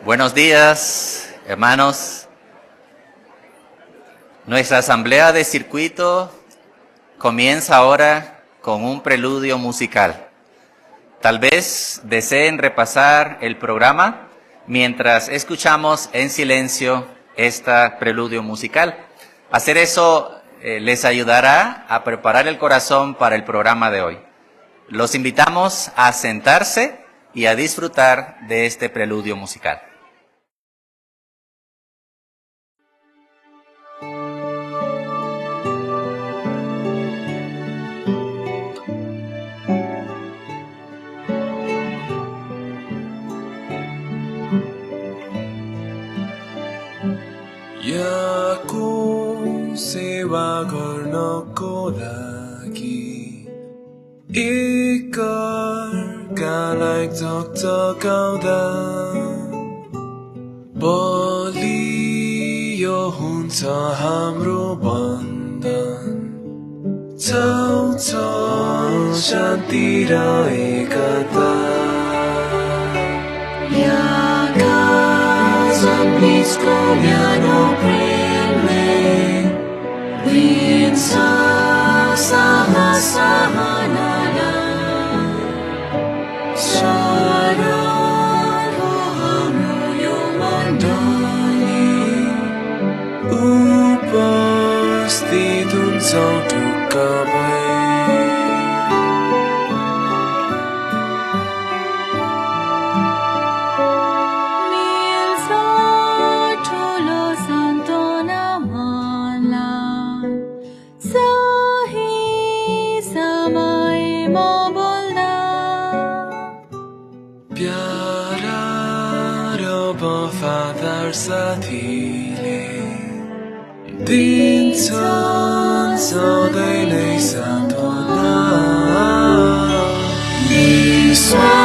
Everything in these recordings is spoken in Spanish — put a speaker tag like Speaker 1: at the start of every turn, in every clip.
Speaker 1: Buenos días, hermanos. Nuestra asamblea de circuito comienza ahora con un preludio musical. Tal vez deseen repasar el programa mientras escuchamos en silencio este preludio musical. Hacer eso les ayudará a preparar el corazón para el programa de hoy. Los invitamos a sentarse y a disfrutar de este preludio musical.
Speaker 2: Yaku sewa garnako lagi ikar galak tok kauda boliyo hunta hamro bandan tau shantira ekata Blisko miano prele Winsa sama nana Sharan Hamu Yomandani Upastitun Sautukabai Sathile Dintan Sadaile Santona Niswasra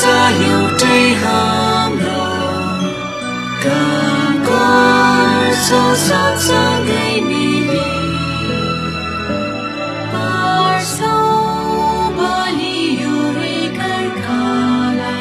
Speaker 2: Sayute Hamro Gangor Satsangay Nili Parso Baliyo Rekarkala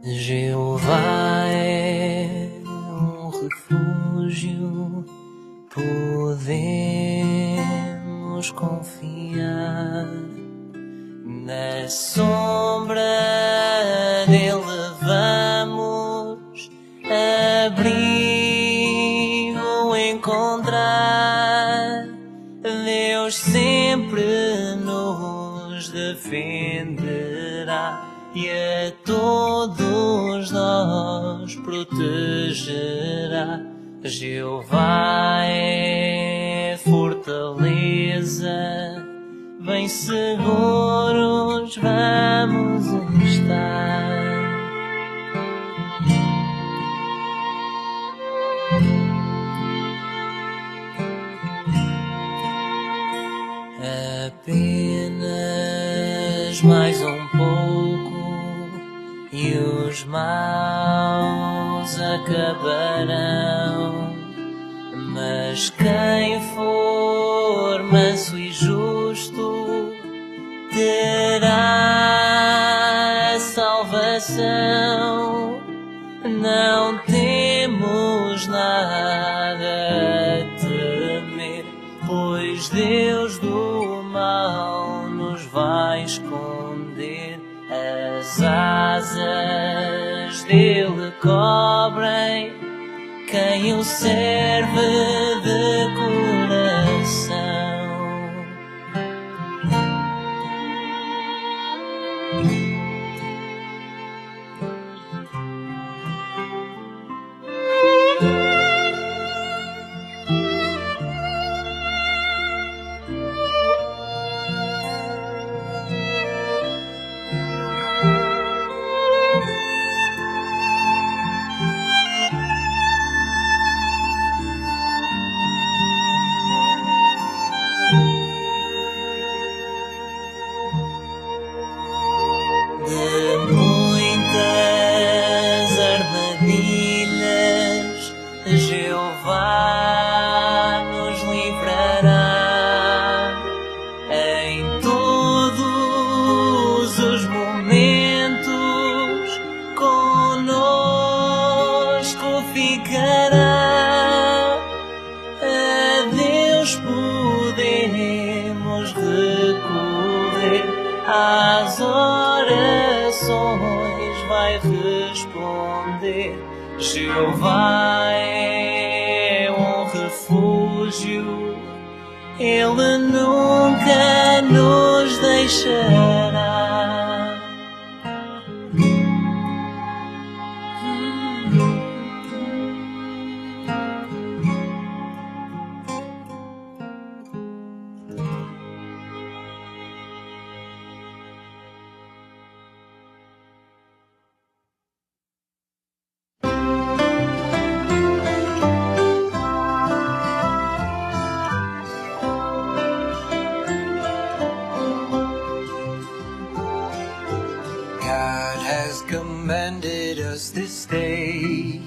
Speaker 3: Jeová é refúgio, podemos confiar. Na sombra dele vamos abrigo encontrar. Deus sempre nos defenderá e a todos nós protegerá. Jeová é fortaleza, bem seguros vamos estar. Apenas mais um pouco e os maus acabarão, mas quem for manso e justo terá salvação. Não temos nada a temer, pois Deus do mal nos vai esconder. As asas dele cobrem quem o serve de coração. Às orações vai responder. Jeová é um refúgio, Ele nunca nos deixará. Commanded us this day.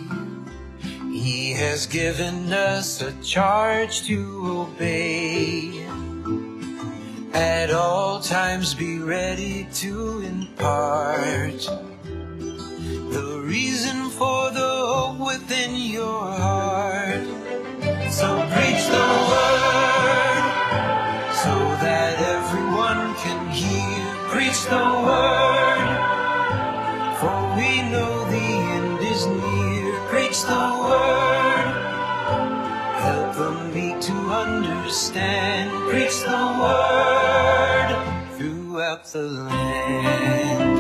Speaker 3: He has given us a charge to obey. At all times be ready to impart the reason for the hope within your heart. So preach the word so that everyone can hear. Preach the word, for we know the end is near. Preach the word, help the meek to understand. Preach the word throughout the land.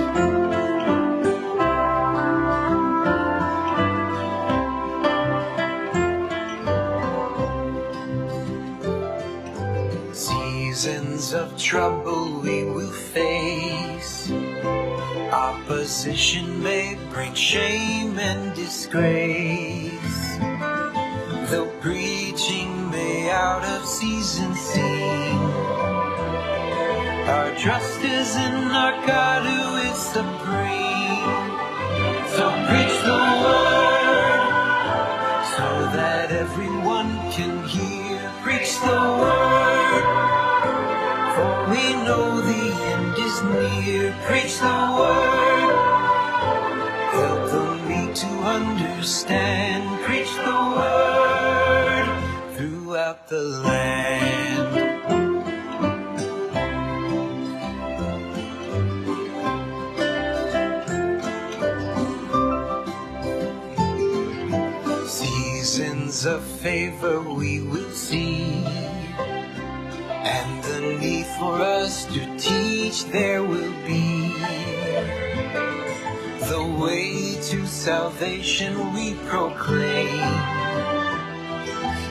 Speaker 3: Seasons of trouble we will face. Opposition may bring shame and disgrace, though preaching may out of season seem. Our trust is in our God who is supreme. So preach the word so that everyone can hear. Preach the word, for we know the end is near. Preach the word, help the meek to understand. Preach the word throughout the land. Seasons of favor we will see, and the need for us to teach there will be. way to salvation we proclaim,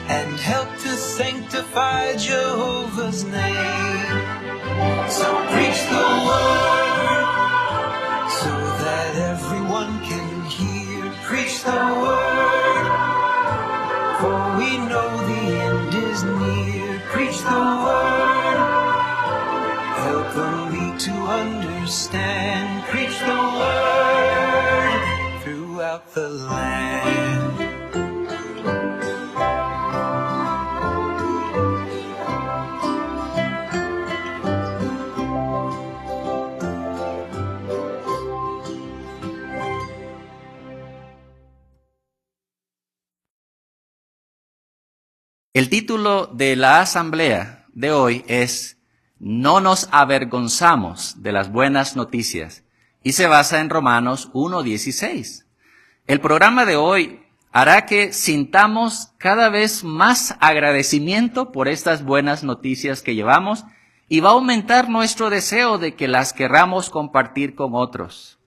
Speaker 3: and help to sanctify Jehovah's name. So preach the word, so that everyone can hear. Preach the word, for we know the end is near. Preach the word, help the weak to understand. Preach the word throughout the land.
Speaker 1: El título de la asamblea de hoy es No nos avergonzamos de las buenas noticias y se basa en Romanos 1:16. El programa de hoy hará que sintamos cada vez más agradecimiento por estas buenas noticias que llevamos y va a aumentar nuestro deseo de que las querramos compartir con otros.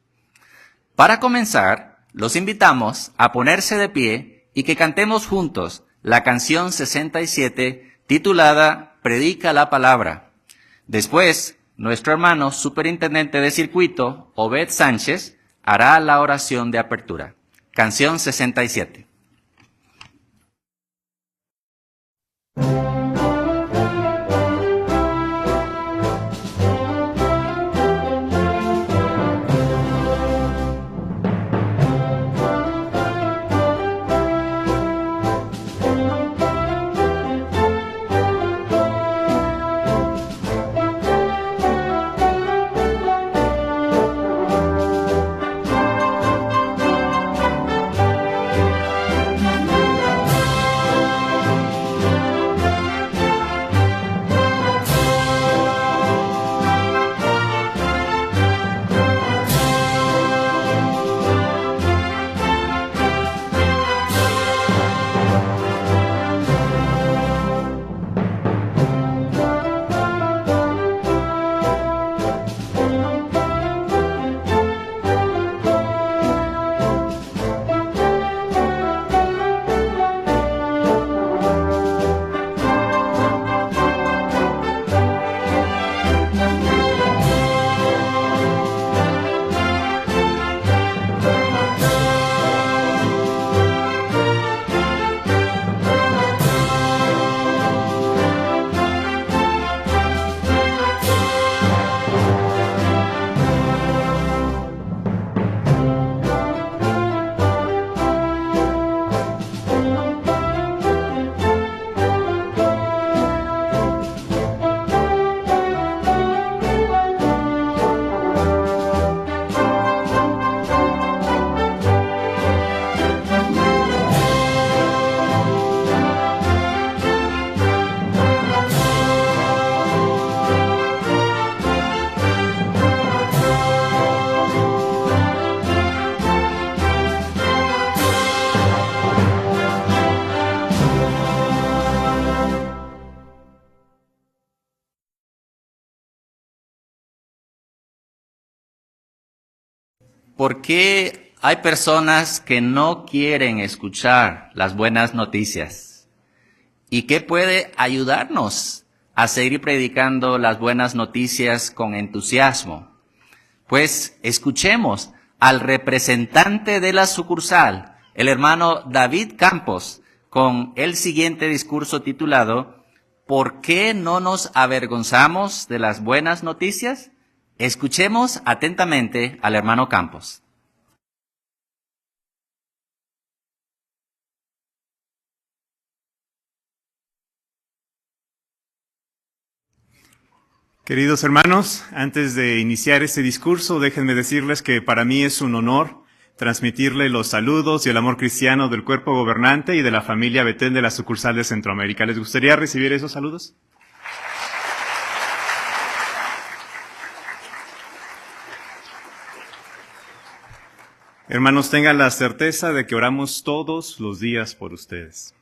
Speaker 1: Para comenzar, los invitamos a ponerse de pie y que cantemos juntos la canción 67 titulada Predica la Palabra. Después, nuestro hermano superintendente de circuito, Obed Sánchez, hará la oración de apertura. Canción 67. ¿Por qué hay personas que no quieren escuchar las buenas noticias? ¿Y qué puede ayudarnos a seguir predicando las buenas noticias con entusiasmo? Pues escuchemos al representante de la sucursal, el hermano David Campos, con el siguiente discurso titulado ¿Por qué no nos avergonzamos de las buenas noticias? Escuchemos atentamente al hermano Campos.
Speaker 4: Queridos hermanos, antes de iniciar este discurso, déjenme decirles que para mí es un honor transmitirle los saludos y el amor cristiano del cuerpo gobernante y de la familia Betén de la sucursal de Centroamérica. ¿Les gustaría recibir esos saludos? Hermanos, tengan la certeza de que oramos todos los días por ustedes.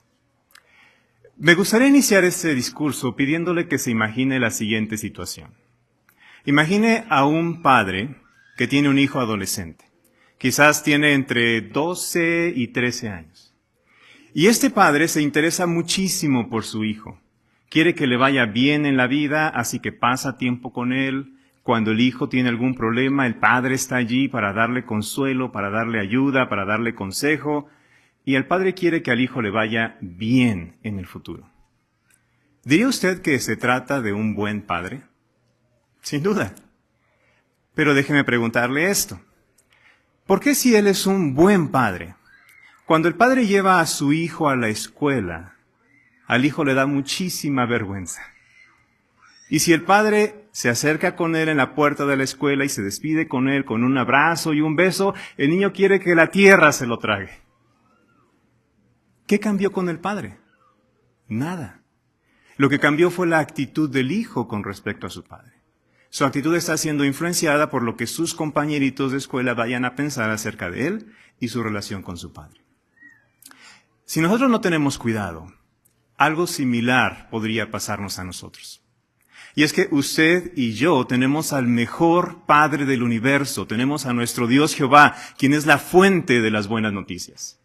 Speaker 4: Me gustaría iniciar este discurso pidiéndole que se imagine la siguiente situación. Imagine a un padre que tiene un hijo adolescente Quizás tiene entre 12 y 13 años. Y este padre se interesa muchísimo por su hijo. Quiere que le vaya bien en la vida, así que pasa tiempo con él. Cuando el hijo tiene algún problema, el padre está allí para darle consuelo, para darle ayuda, para darle consejo. Y el padre quiere que al hijo le vaya bien en el futuro. ¿Diría usted que se trata de un buen padre? Sin duda. Pero déjeme preguntarle esto. ¿Por qué si él es un buen padre, cuando el padre lleva a su hijo a la escuela, al hijo le da muchísima vergüenza? Y si el padre se acerca con él en la puerta de la escuela y se despide con él con un abrazo y un beso, el niño quiere que la tierra se lo trague. ¿Qué cambió con el padre? Nada. Lo que cambió fue la actitud del hijo con respecto a su padre. Su actitud está siendo influenciada por lo que sus compañeritos de escuela vayan a pensar acerca de él y su relación con su padre. Si nosotros no tenemos cuidado, algo similar podría pasarnos a nosotros. Y es que usted y yo tenemos al mejor Padre del universo, tenemos a nuestro Dios Jehová, quien es la fuente de las buenas noticias.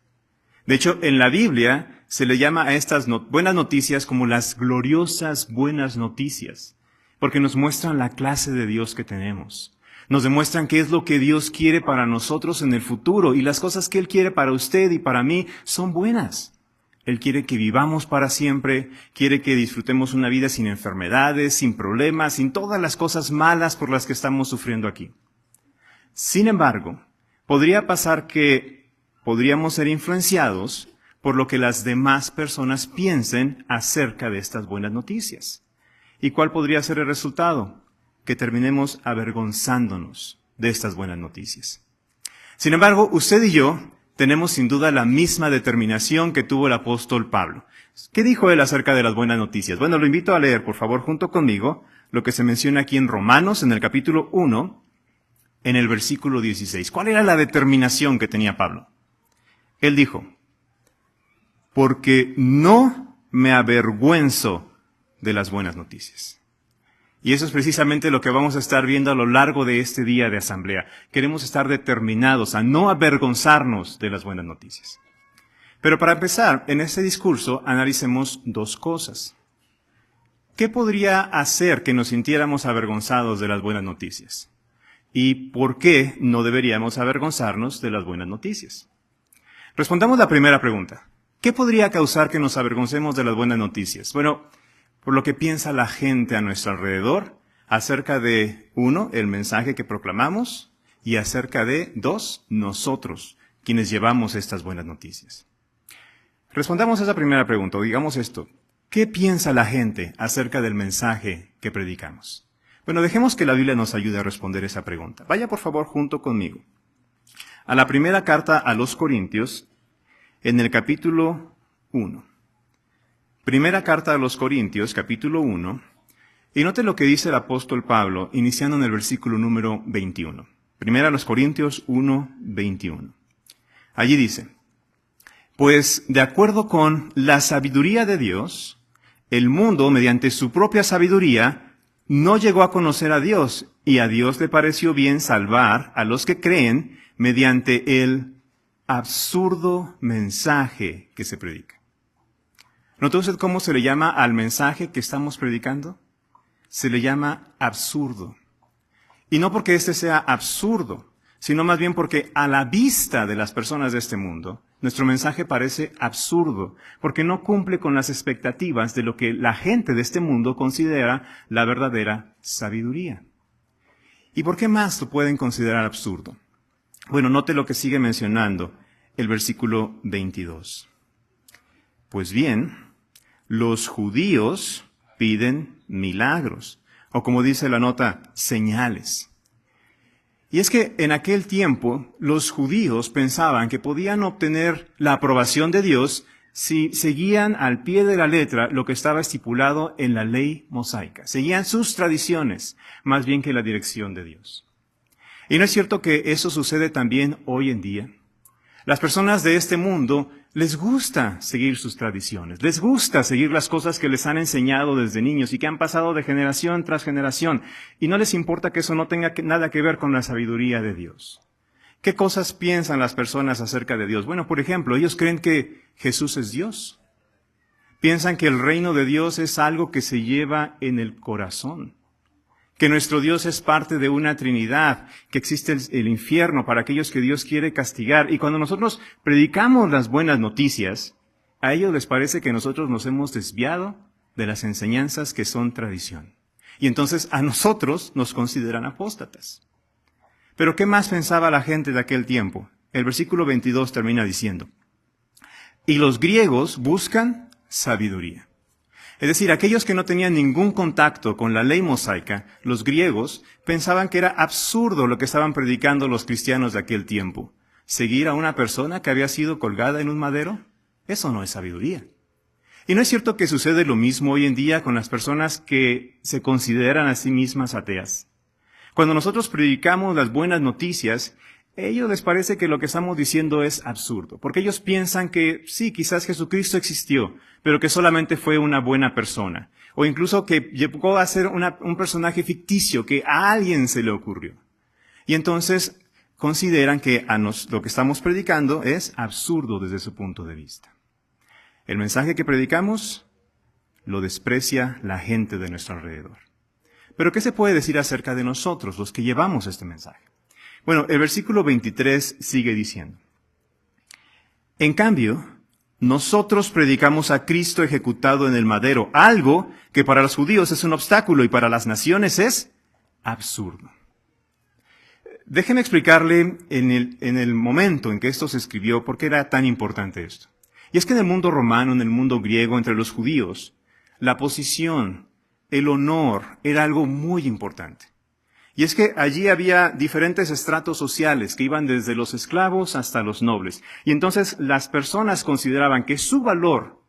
Speaker 4: De hecho, en la Biblia se le llama a estas buenas noticias como las gloriosas buenas noticias, porque nos muestran la clase de Dios que tenemos. Nos demuestran qué es lo que Dios quiere para nosotros en el futuro, y las cosas que Él quiere para usted y para mí son buenas. Él quiere que vivamos para siempre, quiere que disfrutemos una vida sin enfermedades, sin problemas, sin todas las cosas malas por las que estamos sufriendo aquí. Sin embargo, podría pasar que podríamos ser influenciados por lo que las demás personas piensen acerca de estas buenas noticias. ¿Y cuál podría ser el resultado? Que terminemos avergonzándonos de estas buenas noticias. Sin embargo, usted y yo tenemos sin duda la misma determinación que tuvo el apóstol Pablo. ¿Qué dijo él acerca de las buenas noticias? Bueno, lo invito a leer, por favor, junto conmigo, lo que se menciona aquí en Romanos, en el capítulo 1, en el versículo 16. ¿Cuál era la determinación que tenía Pablo? Él dijo, porque no me avergüenzo de las buenas noticias. Y eso es precisamente lo que vamos a estar viendo a lo largo de este día de asamblea. Queremos estar determinados a no avergonzarnos de las buenas noticias. Pero para empezar, en este discurso analicemos dos cosas. ¿Qué podría hacer que nos sintiéramos avergonzados de las buenas noticias? ¿Y por qué no deberíamos avergonzarnos de las buenas noticias? Respondamos la primera pregunta. ¿Qué podría causar que nos avergoncemos de las buenas noticias? Bueno, por lo que piensa la gente a nuestro alrededor acerca de, 1, el mensaje que proclamamos, y acerca de, 2, nosotros, quienes llevamos estas buenas noticias. Respondamos a esa primera pregunta, o digamos esto, ¿qué piensa la gente acerca del mensaje que predicamos? Bueno, dejemos que la Biblia nos ayude a responder esa pregunta. Vaya por favor junto conmigo a la primera carta a los Corintios, en el capítulo 1. Primera carta a los Corintios, capítulo 1, y note lo que dice el apóstol Pablo, iniciando en el versículo número 21. Primera a los Corintios 1, 21. Allí dice, pues de acuerdo con la sabiduría de Dios, el mundo, mediante su propia sabiduría, no llegó a conocer a Dios, y a Dios le pareció bien salvar a los que creen mediante el absurdo mensaje que se predica. ¿Notó usted cómo se le llama al mensaje que estamos predicando? Se le llama absurdo. Y no porque este sea absurdo, sino más bien porque a la vista de las personas de este mundo, nuestro mensaje parece absurdo, porque no cumple con las expectativas de lo que la gente de este mundo considera la verdadera sabiduría. ¿Y por qué más lo pueden considerar absurdo? Bueno, note lo que sigue mencionando el versículo 22. Pues bien, los judíos piden milagros, o como dice la nota, señales. Y es que en aquel tiempo los judíos pensaban que podían obtener la aprobación de Dios si seguían al pie de la letra lo que estaba estipulado en la ley mosaica. Seguían sus tradiciones, más bien que la dirección de Dios. ¿Y no es cierto que eso sucede también hoy en día? Las personas de este mundo les gusta seguir sus tradiciones, les gusta seguir las cosas que les han enseñado desde niños y que han pasado de generación tras generación, y no les importa que eso no tenga nada que ver con la sabiduría de Dios. ¿Qué cosas piensan las personas acerca de Dios? Bueno, por ejemplo, ellos creen que Jesús es Dios. Piensan que el reino de Dios es algo que se lleva en el corazón, que nuestro Dios es parte de una Trinidad, que existe el infierno para aquellos que Dios quiere castigar. Y cuando nosotros predicamos las buenas noticias, a ellos les parece que nosotros nos hemos desviado de las enseñanzas que son tradición. Y entonces a nosotros nos consideran apóstatas. Pero ¿qué más pensaba la gente de aquel tiempo? El versículo 22 termina diciendo, y los griegos buscan sabiduría. Es decir, aquellos que no tenían ningún contacto con la ley mosaica, los griegos, pensaban que era absurdo lo que estaban predicando los cristianos de aquel tiempo. ¿Seguir a una persona que había sido colgada en un madero? Eso no es sabiduría. Y no es cierto que sucede lo mismo hoy en día con las personas que se consideran a sí mismas ateas. Cuando nosotros predicamos las buenas noticias, a ellos les parece que lo que estamos diciendo es absurdo, porque ellos piensan que sí, quizás Jesucristo existió, pero que solamente fue una buena persona, o incluso que llegó a ser un personaje ficticio que a alguien se le ocurrió. Y entonces consideran que lo que estamos predicando es absurdo desde su punto de vista. El mensaje que predicamos lo desprecia la gente de nuestro alrededor. Pero ¿qué se puede decir acerca de nosotros, los que llevamos este mensaje? Bueno, el versículo 23 sigue diciendo, en cambio, nosotros predicamos a Cristo ejecutado en el madero, algo que para los judíos es un obstáculo y para las naciones es absurdo. Déjeme explicarle en el momento en que esto se escribió por qué era tan importante esto. Y es que en el mundo romano, en el mundo griego, entre los judíos, la posición, el honor era algo muy importante. Y es que allí había diferentes estratos sociales que iban desde los esclavos hasta los nobles. Y entonces las personas consideraban que su valor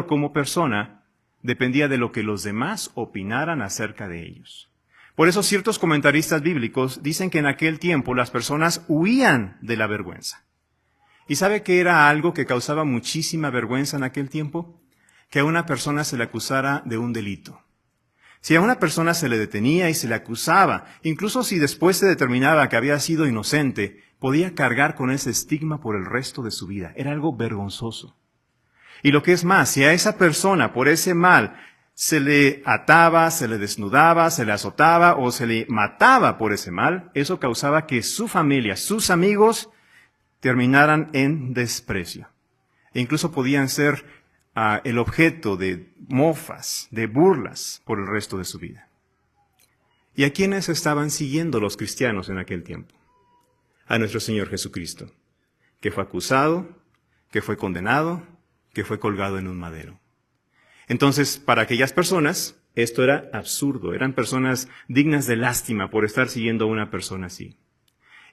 Speaker 4: como persona dependía de lo que los demás opinaran acerca de ellos. Por eso ciertos comentaristas bíblicos dicen que en aquel tiempo las personas huían de la vergüenza. ¿Y sabe qué era algo que causaba muchísima vergüenza en aquel tiempo? Que a una persona se le acusara de un delito. Si a una persona se le detenía y se le acusaba, incluso si después se determinaba que había sido inocente, podía cargar con ese estigma por el resto de su vida. Era algo vergonzoso. Y lo que es más, si a esa persona por ese mal se le ataba, se le desnudaba, se le azotaba o se le mataba por ese mal, eso causaba que su familia, sus amigos, terminaran en desprecio. E incluso podían ser el objeto de mofas, de burlas por el resto de su vida. ¿Y a quiénes estaban siguiendo los cristianos en aquel tiempo? A nuestro Señor Jesucristo, que fue acusado, que fue condenado, que fue colgado en un madero. Entonces, para aquellas personas, esto era absurdo. Eran personas dignas de lástima por estar siguiendo a una persona así.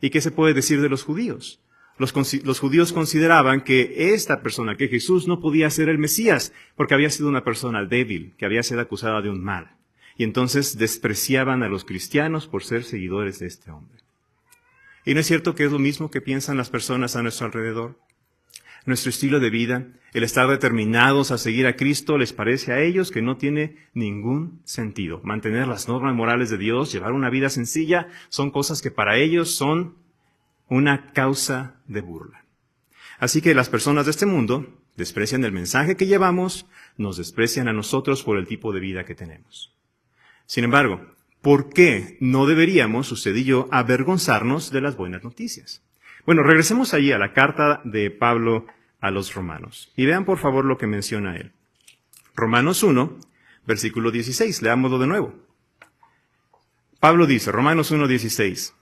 Speaker 4: ¿Y qué se puede decir de los judíos? Los judíos consideraban que esta persona, que Jesús, no podía ser el Mesías, porque había sido una persona débil, que había sido acusada de un mal. Y entonces despreciaban a los cristianos por ser seguidores de este hombre. ¿Y no es cierto que es lo mismo que piensan las personas a nuestro alrededor? Nuestro estilo de vida, el estar determinados a seguir a Cristo, les parece a ellos que no tiene ningún sentido. Mantener las normas morales de Dios, llevar una vida sencilla, son cosas que para ellos son una causa de burla. Así que las personas de este mundo desprecian el mensaje que llevamos, nos desprecian a nosotros por el tipo de vida que tenemos. Sin embargo, ¿por qué no deberíamos, usted y yo, avergonzarnos de las buenas noticias? Bueno, regresemos allí a la carta de Pablo a los romanos. Y vean por favor lo que menciona él. Romanos 1, versículo 16. Leámoslo de nuevo. Pablo dice, Romanos 1, 16.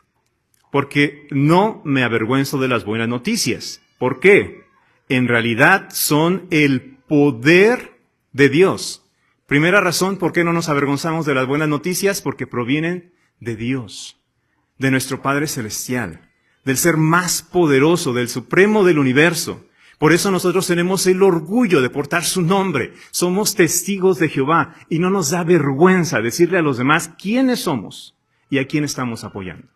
Speaker 4: Porque no me avergüenzo de las buenas noticias. ¿Por qué? En realidad son el poder de Dios. Primera razón por qué no nos avergonzamos de las buenas noticias, porque provienen de Dios, de nuestro Padre Celestial, del ser más poderoso, del Supremo del universo. Por eso nosotros tenemos el orgullo de portar su nombre. Somos testigos de Jehová y no nos da vergüenza decirle a los demás quiénes somos y a quién estamos apoyando.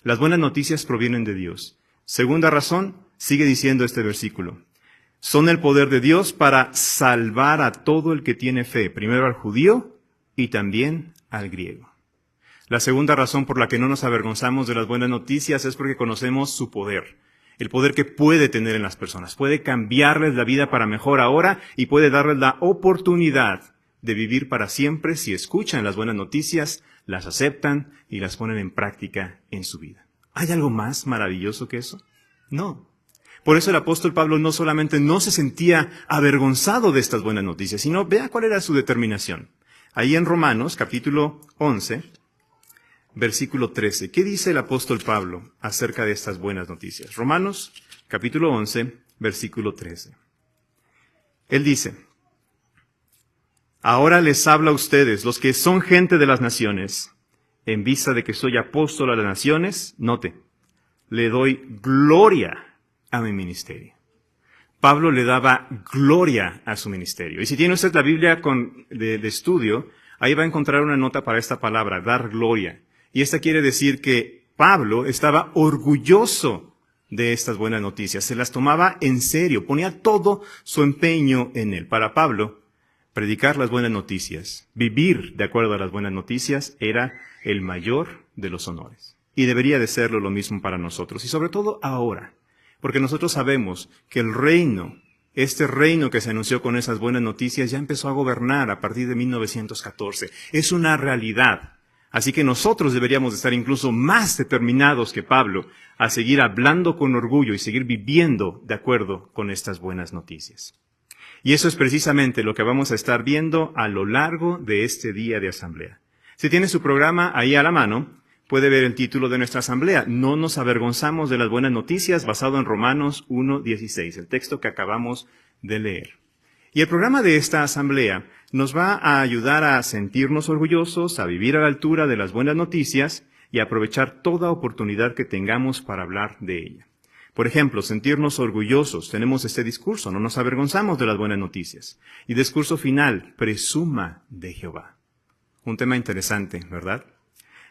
Speaker 4: Las buenas noticias provienen de Dios. Segunda razón, sigue diciendo este versículo. Son el poder de Dios para salvar a todo el que tiene fe, primero al judío y también al griego. La segunda razón por la que no nos avergonzamos de las buenas noticias es porque conocemos su poder. El poder que puede tener en las personas. Puede cambiarles la vida para mejor ahora y puede darles la oportunidad de vivir para siempre si escuchan las buenas noticias, las aceptan y las ponen en práctica en su vida. ¿Hay algo más maravilloso que eso? No. Por eso el apóstol Pablo no solamente no se sentía avergonzado de estas buenas noticias, sino vea cuál era su determinación. Ahí en Romanos, capítulo 11, versículo 13. ¿Qué dice el apóstol Pablo acerca de estas buenas noticias? Romanos, capítulo 11, versículo 13. Él dice: ahora les habla a ustedes, los que son gente de las naciones, en vista de que soy apóstol a las naciones, note, le doy gloria a mi ministerio. Pablo le daba gloria a su ministerio. Y si tiene usted la Biblia de estudio, ahí va a encontrar una nota para esta palabra, dar gloria. Y esta quiere decir que Pablo estaba orgulloso de estas buenas noticias, se las tomaba en serio, ponía todo su empeño en él. Para Pablo, predicar las buenas noticias, vivir de acuerdo a las buenas noticias, era el mayor de los honores. Y debería de serlo lo mismo para nosotros, y sobre todo ahora, porque nosotros sabemos que el reino, este reino que se anunció con esas buenas noticias, ya empezó a gobernar a partir de 1914. Es una realidad. Así que nosotros deberíamos estar incluso más determinados que Pablo a seguir hablando con orgullo y seguir viviendo de acuerdo con estas buenas noticias. Y eso es precisamente lo que vamos a estar viendo a lo largo de este día de asamblea. Si tiene su programa ahí a la mano, puede ver el título de nuestra asamblea, No nos avergonzamos de las buenas noticias, basado en Romanos 1:16, el texto que acabamos de leer. Y el programa de esta asamblea nos va a ayudar a sentirnos orgullosos, a vivir a la altura de las buenas noticias y a aprovechar toda oportunidad que tengamos para hablar de ella. Por ejemplo, sentirnos orgullosos. Tenemos este discurso, no nos avergonzamos de las buenas noticias. Y discurso final, presuma de Jehová. Un tema interesante, ¿verdad?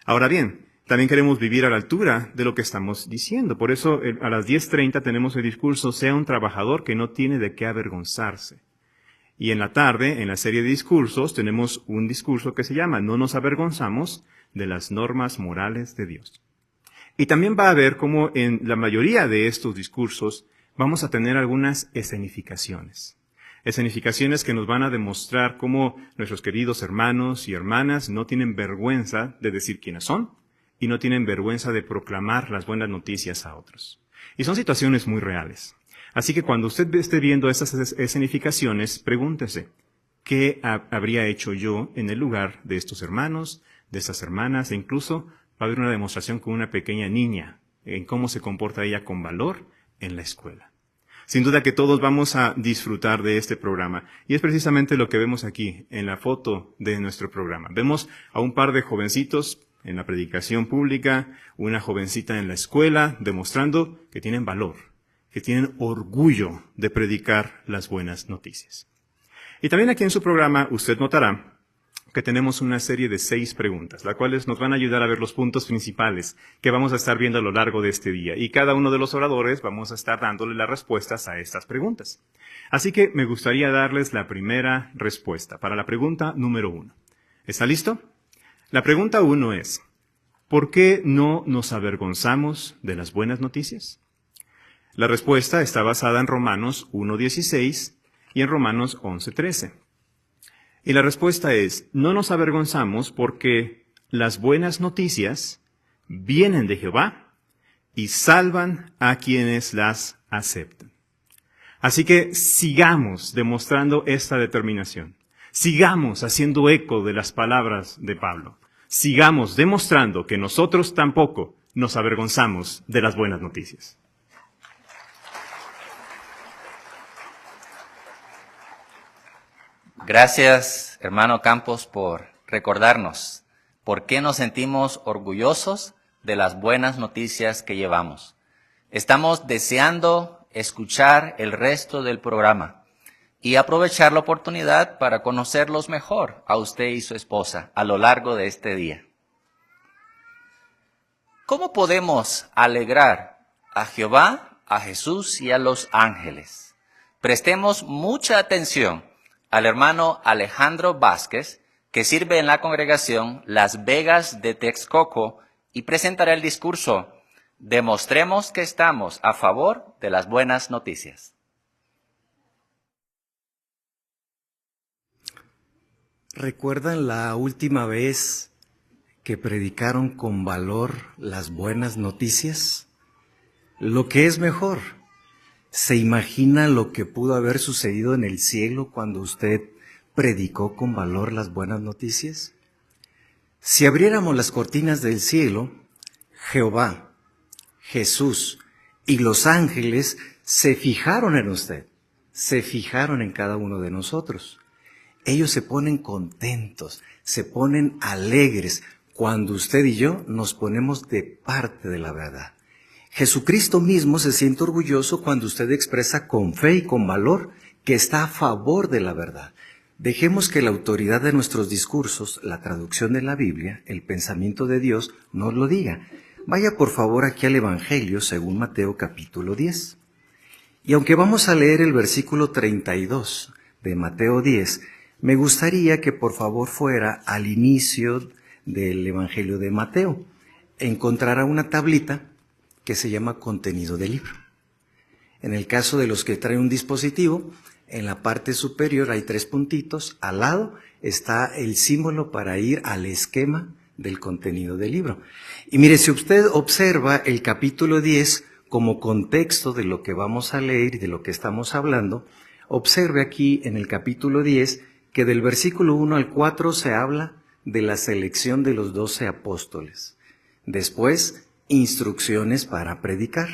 Speaker 4: Ahora bien, también queremos vivir a la altura de lo que estamos diciendo. Por eso, a las 10:30 tenemos el discurso, sea un trabajador que no tiene de qué avergonzarse. Y en la tarde, en la serie de discursos, tenemos un discurso que se llama No nos avergonzamos de las normas morales de Dios. Y también va a ver cómo en la mayoría de estos discursos vamos a tener algunas escenificaciones. Escenificaciones que nos van a demostrar cómo nuestros queridos hermanos y hermanas no tienen vergüenza de decir quiénes son y no tienen vergüenza de proclamar las buenas noticias a otros. Y son situaciones muy reales. Así que cuando usted esté viendo estas escenificaciones, pregúntese, ¿qué habría hecho yo en el lugar de estos hermanos, de estas hermanas? E incluso va a haber una demostración con una pequeña niña, en cómo se comporta ella con valor en la escuela. Sin duda que todos vamos a disfrutar de este programa. Y es precisamente lo que vemos aquí, en la foto de nuestro programa. Vemos a un par de jovencitos en la predicación pública, una jovencita en la escuela, demostrando que tienen valor, que tienen orgullo de predicar las buenas noticias. Y también aquí en su programa usted notará que tenemos una serie de 6 preguntas, las cuales nos van a ayudar a ver los puntos principales que vamos a estar viendo a lo largo de este día. Y cada uno de los oradores vamos a estar dándole las respuestas a estas preguntas. Así que me gustaría darles la primera respuesta para la pregunta número 1. ¿Está listo? La pregunta 1 es, ¿por qué no nos avergonzamos de las buenas noticias? La respuesta está basada en Romanos 1:16 y en Romanos 11:13. Y la respuesta es, no nos avergonzamos porque las buenas noticias vienen de Jehová y salvan a quienes las aceptan. Así que sigamos demostrando esta determinación. Sigamos haciendo eco de las palabras de Pablo. Sigamos demostrando que nosotros tampoco nos avergonzamos de las buenas noticias.
Speaker 1: Gracias, hermano Campos, por recordarnos por qué nos sentimos orgullosos de las buenas noticias que llevamos. Estamos deseando escuchar el resto del programa y aprovechar la oportunidad para conocerlos mejor a usted y su esposa a lo largo de este día. ¿Cómo podemos alegrar a Jehová, a Jesús y a los ángeles? Prestemos mucha atención al hermano Alejandro Vázquez, que sirve en la congregación Las Vegas de Texcoco y presentará el discurso Demostremos que estamos a favor de las buenas noticias.
Speaker 5: ¿Recuerdan la última vez que predicaron con valor las buenas noticias? Lo que es mejor. ¿Se imagina lo que pudo haber sucedido en el cielo cuando usted predicó con valor las buenas noticias? Si abriéramos las cortinas del cielo, Jehová, Jesús y los ángeles se fijaron en usted, se fijaron en cada uno de nosotros. Ellos se ponen contentos, se ponen alegres cuando usted y yo nos ponemos de parte de la verdad. Jesucristo mismo se siente orgulloso cuando usted expresa con fe y con valor que está a favor de la verdad. Dejemos que la autoridad de nuestros discursos, la traducción de la Biblia, el pensamiento de Dios, nos lo diga. Vaya por favor aquí al Evangelio según Mateo capítulo 10. Y aunque vamos a leer el versículo 32 de Mateo 10, me gustaría que por favor fuera al inicio del Evangelio de Mateo. Encontrará una tablita que se llama contenido del libro. En el caso de los que traen un dispositivo, en la parte superior hay 3 puntitos, al lado está el símbolo para ir al esquema del contenido del libro. Y mire, si usted observa el capítulo 10 como contexto de lo que vamos a leer y de lo que estamos hablando, observe aquí en el capítulo 10 que del versículo 1 al 4 se habla de la selección de los 12 apóstoles. Después, instrucciones para predicar.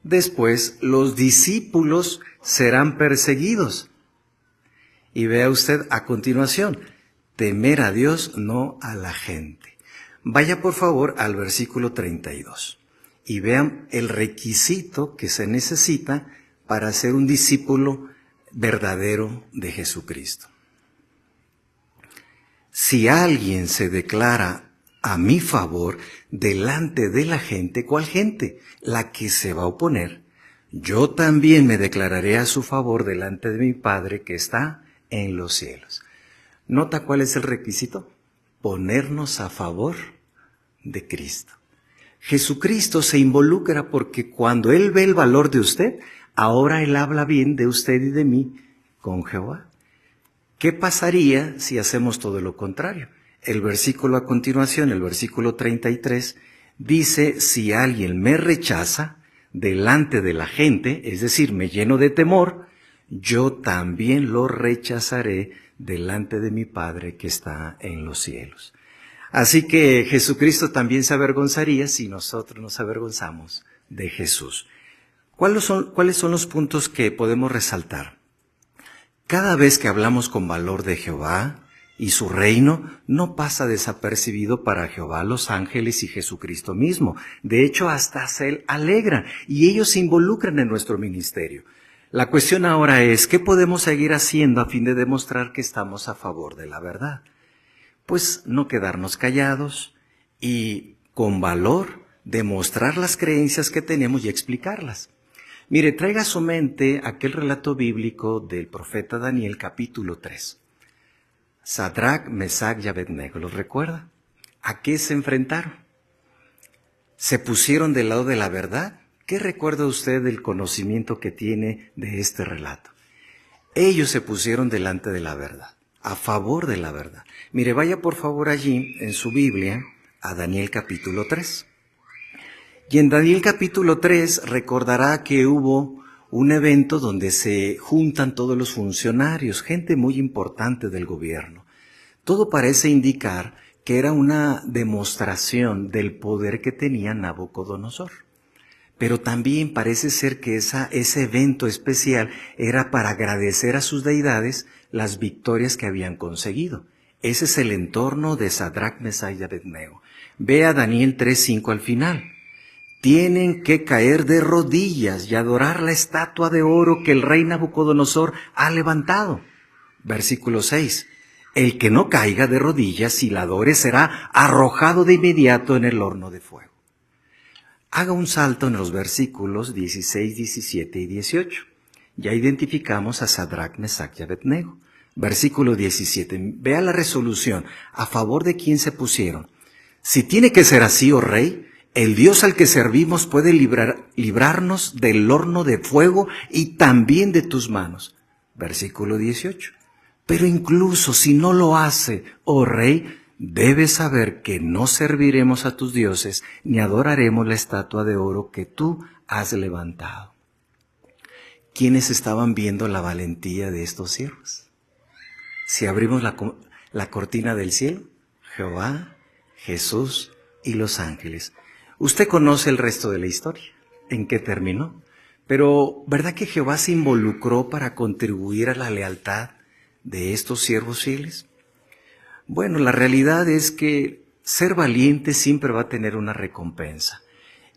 Speaker 5: Después, los discípulos serán perseguidos. Y vea usted a continuación, temer a Dios, no a la gente. Vaya por favor al versículo 32 y vean el requisito que se necesita para ser un discípulo verdadero de Jesucristo. Si alguien se declara a mi favor delante de la gente, ¿cuál gente? La que se va a oponer. Yo también me declararé a su favor delante de mi Padre que está en los cielos. ¿Nota cuál es el requisito? Ponernos a favor de Cristo. Jesucristo se involucra porque cuando Él ve el valor de usted, ahora Él habla bien de usted y de mí con Jehová. ¿Qué pasaría si hacemos todo lo contrario? El versículo a continuación, el versículo 33, dice, si alguien me rechaza delante de la gente, es decir, me lleno de temor, yo también lo rechazaré delante de mi Padre que está en los cielos. Así que Jesucristo también se avergonzaría si nosotros nos avergonzamos de Jesús. ¿Cuáles son los puntos que podemos resaltar? Cada vez que hablamos con valor de Jehová y su reino, no pasa desapercibido para Jehová, los ángeles y Jesucristo mismo. De hecho, hasta se alegran y ellos se involucran en nuestro ministerio. La cuestión ahora es, ¿qué podemos seguir haciendo a fin de demostrar que estamos a favor de la verdad? Pues no quedarnos callados y con valor demostrar las creencias que tenemos y explicarlas. Mire, traiga a su mente aquel relato bíblico del profeta Daniel capítulo 3. Sadrac, Mesac y Abednego, ¿los recuerda? ¿A qué se enfrentaron? ¿Se pusieron del lado de la verdad? ¿Qué recuerda usted del conocimiento que tiene de este relato? Ellos se pusieron delante de la verdad, a favor de la verdad. Mire, vaya por favor allí en su Biblia a Daniel capítulo 3. Y en Daniel capítulo 3 recordará que hubo un evento donde se juntan todos los funcionarios, gente muy importante del gobierno. Todo parece indicar que era una demostración del poder que tenía Nabucodonosor. Pero también parece ser que ese evento especial era para agradecer a sus deidades las victorias que habían conseguido. Ese es el entorno de Sadrac, Mesach y Abednego. Ve a Daniel 3:5 al final. Tienen que caer de rodillas y adorar la estatua de oro que el rey Nabucodonosor ha levantado. Versículo 6. El que no caiga de rodillas y la adore será arrojado de inmediato en el horno de fuego. Haga un salto en los versículos 16, 17 y 18. Ya identificamos a Sadrac, Mesach y Abednego. Versículo 17. Vea la resolución. ¿A favor de quién se pusieron? Si tiene que ser así, oh rey, el Dios al que servimos puede librarnos del horno de fuego y también de tus manos. Versículo 18. Pero incluso si no lo hace, oh rey, debes saber que no serviremos a tus dioses ni adoraremos la estatua de oro que tú has levantado. ¿Quiénes estaban viendo la valentía de estos siervos? Si abrimos la cortina del cielo, Jehová, Jesús y los ángeles. Usted conoce el resto de la historia, en qué terminó. Pero, ¿verdad que Jehová se involucró para contribuir a la lealtad de estos siervos fieles? Bueno, la realidad es que ser valiente siempre va a tener una recompensa.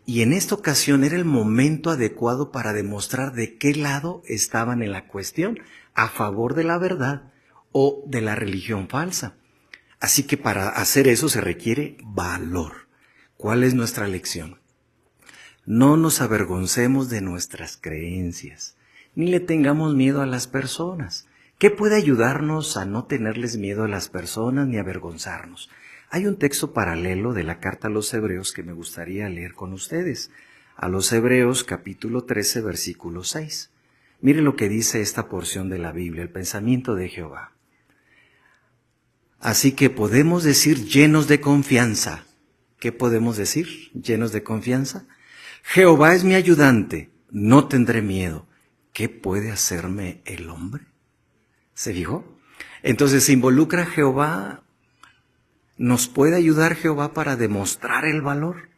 Speaker 5: Y en esta ocasión era el momento adecuado para demostrar de qué lado estaban en la cuestión, a favor de la verdad o de la religión falsa. Así que para hacer eso se requiere valor. ¿Cuál es nuestra lección? No nos avergoncemos de nuestras creencias, ni le tengamos miedo a las personas. ¿Qué puede ayudarnos a no tenerles miedo a las personas ni avergonzarnos? Hay un texto paralelo de la carta a los Hebreos que me gustaría leer con ustedes. A los Hebreos capítulo 13, versículo 6. Miren lo que dice esta porción de la Biblia, el pensamiento de Jehová. Así que podemos decir llenos de confianza. ¿Qué podemos decir llenos de confianza? Jehová es mi ayudante, no tendré miedo. ¿Qué puede hacerme el hombre? ¿Se fijó? Entonces se involucra Jehová. ¿Nos puede ayudar Jehová para demostrar el valor?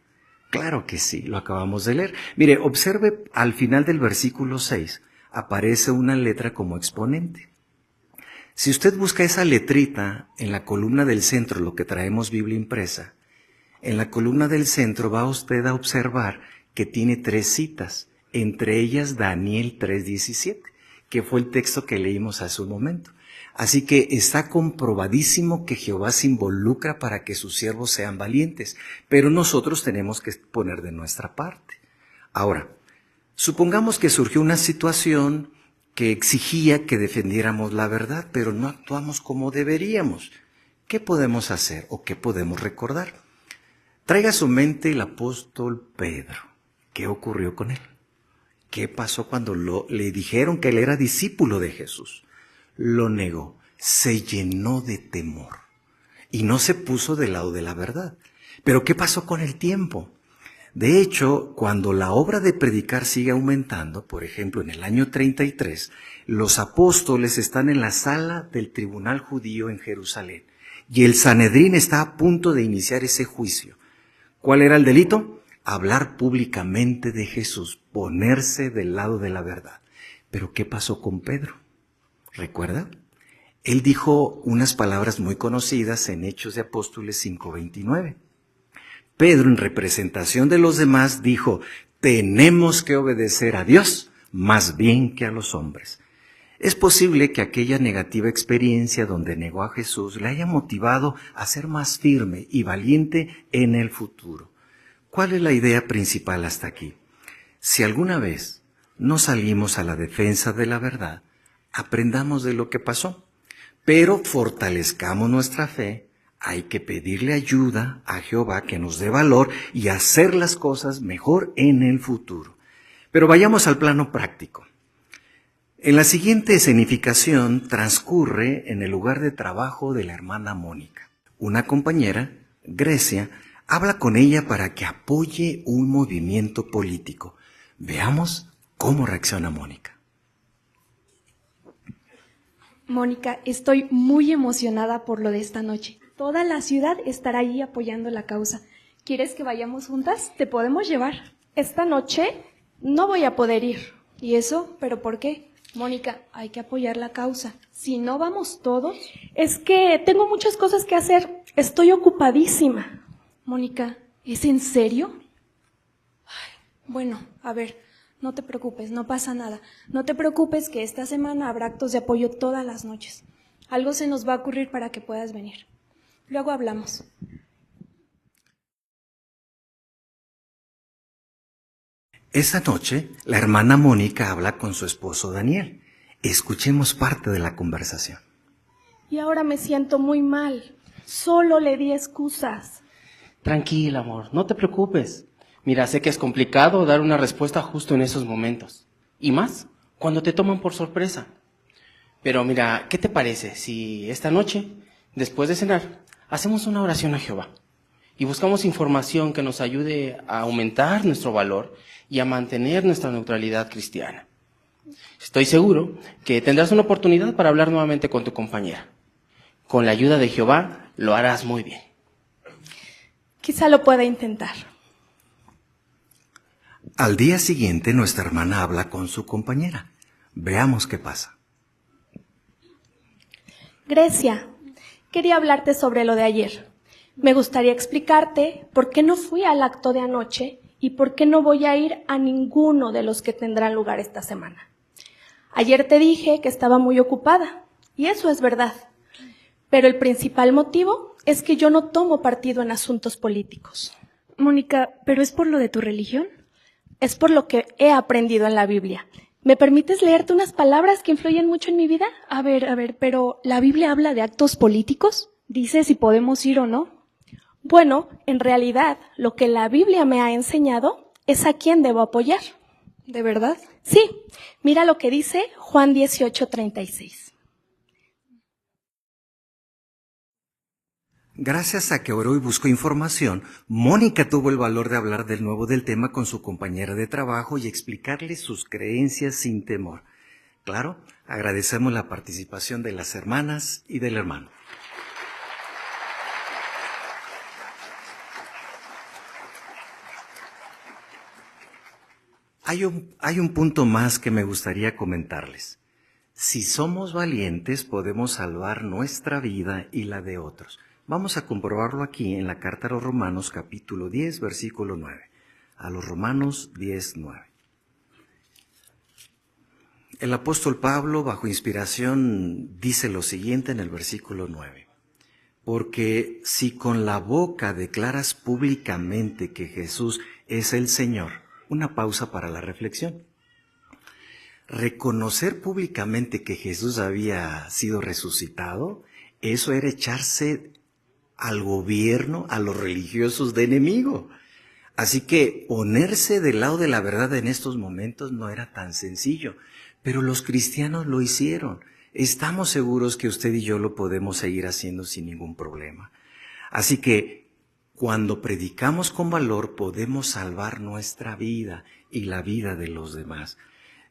Speaker 5: Claro que sí, lo acabamos de leer. Mire, observe al final del versículo 6, aparece una letra como exponente. Si usted busca esa letrita en la columna del centro, lo que traemos Biblia impresa, en la columna del centro va usted a observar que tiene 3 citas, entre ellas Daniel 3:17, que fue el texto que leímos hace un momento. Así que está comprobadísimo que Jehová se involucra para que sus siervos sean valientes, pero nosotros tenemos que poner de nuestra parte. Ahora, supongamos que surgió una situación que exigía que defendiéramos la verdad, pero no actuamos como deberíamos. ¿Qué podemos hacer o qué podemos recordar? Traiga a su mente el apóstol Pedro. ¿Qué ocurrió con él? ¿Qué pasó cuando le dijeron que él era discípulo de Jesús? Lo negó, se llenó de temor y no se puso del lado de la verdad. Pero ¿qué pasó con el tiempo? De hecho, cuando la obra de predicar sigue aumentando, por ejemplo, en el año 33, los apóstoles están en la sala del tribunal judío en Jerusalén y el Sanedrín está a punto de iniciar ese juicio. ¿Cuál era el delito? Hablar públicamente de Jesús, ponerse del lado de la verdad. Pero ¿qué pasó con Pedro? ¿Recuerda? Él dijo unas palabras muy conocidas en Hechos de Apóstoles 5:29. Pedro, en representación de los demás, dijo, tenemos que obedecer a Dios más bien que a los hombres. Es posible que aquella negativa experiencia donde negó a Jesús le haya motivado a ser más firme y valiente en el futuro. ¿Cuál es la idea principal hasta aquí? Si alguna vez no salimos a la defensa de la verdad, aprendamos de lo que pasó, pero fortalezcamos nuestra fe. Hay que pedirle ayuda a Jehová que nos dé valor y hacer las cosas mejor en el futuro. Pero vayamos al plano práctico. En la siguiente escenificación transcurre en el lugar de trabajo de la hermana Mónica. Una compañera, Grecia, habla con ella para que apoye un movimiento político. Veamos cómo reacciona Mónica.
Speaker 6: Mónica, estoy muy emocionada por lo de esta noche. Toda la ciudad estará allí apoyando la causa. ¿Quieres que vayamos juntas? Te podemos llevar.
Speaker 7: Esta noche no voy a poder ir.
Speaker 6: ¿Y eso? ¿Pero por qué? Mónica, hay que apoyar la causa. Si no vamos todos...
Speaker 7: Es que tengo muchas cosas que hacer. Estoy ocupadísima.
Speaker 6: Mónica, ¿es en serio? Ay, bueno, a ver, no te preocupes, no pasa nada. No te preocupes que esta semana habrá actos de apoyo todas las noches. Algo se nos va a ocurrir para que puedas venir. Luego hablamos.
Speaker 5: Esa noche, la hermana Mónica habla con su esposo Daniel. Escuchemos parte de la conversación.
Speaker 7: Y ahora me siento muy mal. Solo le di excusas.
Speaker 8: Tranquila, amor, no te preocupes. Mira, sé que es complicado dar una respuesta justo en esos momentos. Y más, cuando te toman por sorpresa. Pero mira, ¿qué te parece si esta noche, después de cenar, hacemos una oración a Jehová? Y buscamos información que nos ayude a aumentar nuestro valor y a mantener nuestra neutralidad cristiana. Estoy seguro que tendrás una oportunidad para hablar nuevamente con tu compañera. Con la ayuda de Jehová, lo harás muy bien.
Speaker 7: Quizá lo pueda intentar.
Speaker 5: Al día siguiente, nuestra hermana habla con su compañera. Veamos qué pasa.
Speaker 7: Grecia, quería hablarte sobre lo de ayer. Me gustaría explicarte por qué no fui al acto de anoche y por qué no voy a ir a ninguno de los que tendrán lugar esta semana. Ayer te dije que estaba muy ocupada, y eso es verdad. Pero el principal motivo es que yo no tomo partido en asuntos políticos.
Speaker 6: Mónica, ¿pero es por lo de tu religión?
Speaker 7: Es por lo que he aprendido en la Biblia. ¿Me permites leerte unas palabras que influyen mucho en mi vida?
Speaker 6: A ver, pero ¿la Biblia habla de actos políticos? ¿Dice si podemos ir o no?
Speaker 7: Bueno, en realidad, lo que la Biblia me ha enseñado es a quién debo apoyar.
Speaker 6: ¿De verdad?
Speaker 7: Sí, mira lo que dice Juan 18:36.
Speaker 5: Gracias a que oró y buscó información, Mónica tuvo el valor de hablar de nuevo del tema con su compañera de trabajo y explicarle sus creencias sin temor. Claro, agradecemos la participación de las hermanas y del hermano. Hay un punto más que me gustaría comentarles. Si somos valientes, podemos salvar nuestra vida y la de otros. Vamos a comprobarlo aquí en la carta a los Romanos, capítulo 10, versículo 9. A los Romanos 10, 9. El apóstol Pablo, bajo inspiración, dice lo siguiente en el versículo 9. Porque si con la boca declaras públicamente que Jesús es el Señor, una pausa para la reflexión. Reconocer públicamente que Jesús había sido resucitado, eso era echarse al gobierno, a los religiosos de enemigo. Así que ponerse del lado de la verdad en estos momentos no era tan sencillo, pero los cristianos lo hicieron. Estamos seguros que usted y yo lo podemos seguir haciendo sin ningún problema. Así que cuando predicamos con valor podemos salvar nuestra vida y la vida de los demás.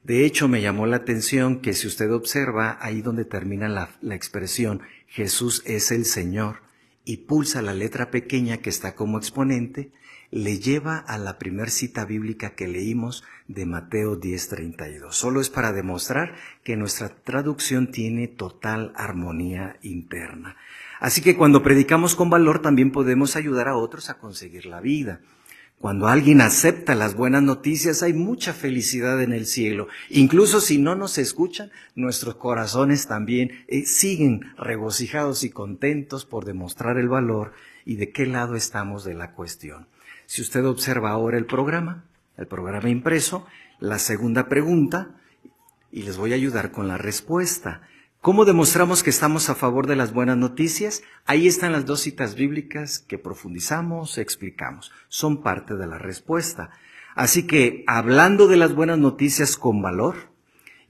Speaker 5: De hecho, me llamó la atención que si usted observa ahí donde termina la expresión Jesús es el Señor y pulsa la letra pequeña que está como exponente, le lleva a la primer cita bíblica que leímos de Mateo 10:32. Solo es para demostrar que nuestra traducción tiene total armonía interna. Así que cuando predicamos con valor también podemos ayudar a otros a conseguir la vida. Cuando alguien acepta las buenas noticias hay mucha felicidad en el cielo. Incluso si no nos escuchan, nuestros corazones también siguen regocijados y contentos por demostrar el valor y de qué lado estamos de la cuestión. Si usted observa ahora el programa impreso, la segunda pregunta, y les voy a ayudar con la respuesta. ¿Cómo demostramos que estamos a favor de las buenas noticias? Ahí están las dos citas bíblicas que profundizamos, explicamos. Son parte de la respuesta. Así que, hablando de las buenas noticias con valor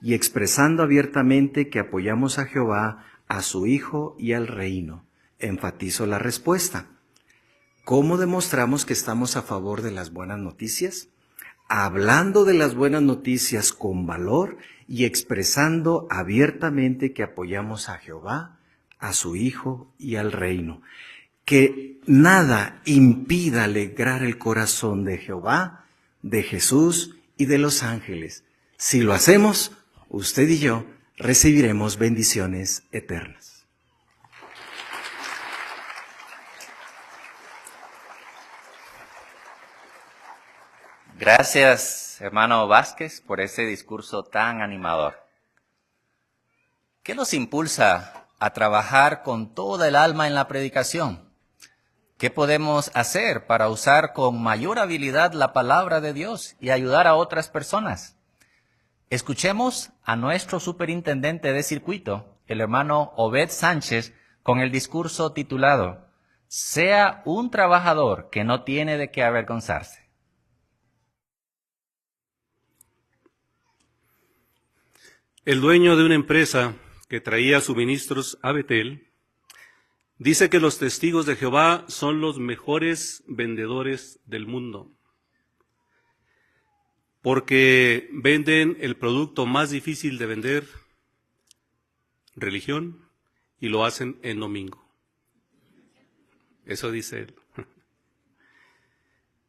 Speaker 5: y expresando abiertamente que apoyamos a Jehová, a su Hijo y al reino, enfatizo la respuesta. ¿Cómo demostramos que estamos a favor de las buenas noticias? Hablando de las buenas noticias con valor y expresando abiertamente que apoyamos a Jehová, a su Hijo y al reino. Que nada impida alegrar el corazón de Jehová, de Jesús y de los ángeles. Si lo hacemos, usted y yo recibiremos bendiciones eternas.
Speaker 1: Gracias, hermano Vázquez, por ese discurso tan animador. ¿Qué nos impulsa a trabajar con toda el alma en la predicación? ¿Qué podemos hacer para usar con mayor habilidad la palabra de Dios y ayudar a otras personas? Escuchemos a nuestro superintendente de circuito el hermano Obed Sánchez con el discurso titulado Sea un trabajador que no tiene de qué avergonzarse.
Speaker 9: El dueño de una empresa que traía suministros a Betel dice que los testigos de Jehová son los mejores vendedores del mundo, porque venden el producto más difícil de vender, religión, y lo hacen en domingo. Eso dice él.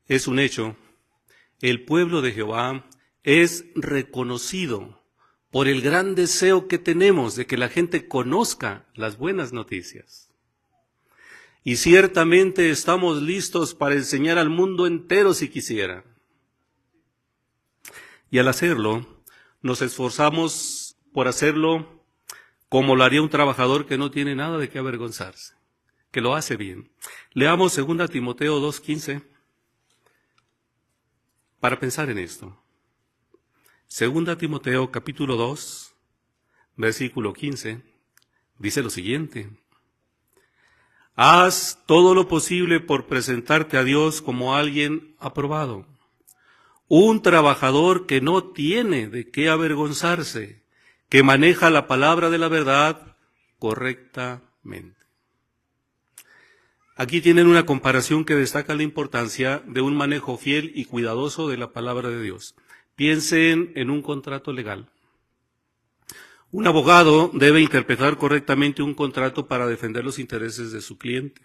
Speaker 9: Es un hecho. El pueblo de Jehová es reconocido por el gran deseo que tenemos de que la gente conozca las buenas noticias. Y ciertamente estamos listos para enseñar al mundo entero si quisiera. Y al hacerlo, nos esforzamos por hacerlo como lo haría un trabajador que no tiene nada de qué avergonzarse, que lo hace bien. Leamos 2 Timoteo 2:15 para pensar en esto. 2 Timoteo capítulo 2, versículo 15, dice lo siguiente: Haz todo lo posible por presentarte a Dios como alguien aprobado, un trabajador que no tiene de qué avergonzarse, que maneja la palabra de la verdad correctamente. Aquí tienen una comparación que destaca la importancia de un manejo fiel y cuidadoso de la palabra de Dios. Piensen en un contrato legal. Un abogado debe interpretar correctamente un contrato para defender los intereses de su cliente.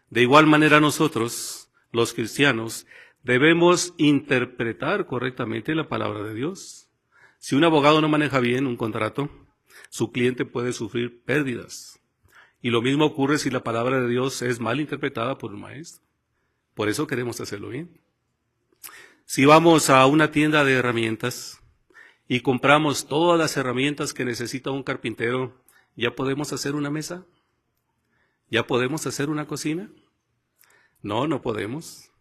Speaker 9: De igual manera nosotros, los cristianos, debemos interpretar correctamente la palabra de Dios. Si un abogado no maneja bien un contrato, su cliente puede sufrir pérdidas. Y lo mismo ocurre si la palabra de Dios es mal interpretada por un maestro. Por eso queremos hacerlo bien. Si vamos a una tienda de herramientas y compramos todas las herramientas que necesita un carpintero, ¿ya podemos hacer una mesa? ¿Ya podemos hacer una cocina? No, no podemos.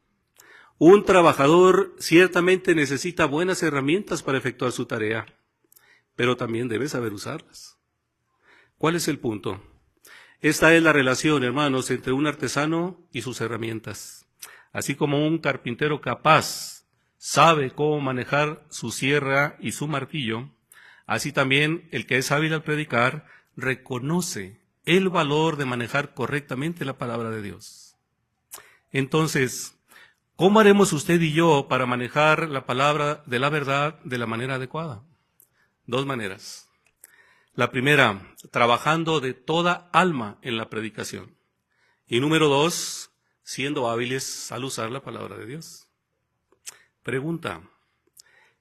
Speaker 9: Un trabajador ciertamente necesita buenas herramientas para efectuar su tarea, pero también debe saber usarlas. ¿Cuál es el punto? Esta es la relación, hermanos, entre un artesano y sus herramientas. Así como un carpintero capaz sabe cómo manejar su sierra y su martillo, así también el que es hábil al predicar reconoce el valor de manejar correctamente la palabra de Dios. Entonces, ¿cómo haremos usted y yo para manejar la palabra de la verdad de la manera adecuada? 2 maneras. La primera, trabajando de toda alma en la predicación. Y número 2, siendo hábiles al usar la palabra de Dios. Pregunta: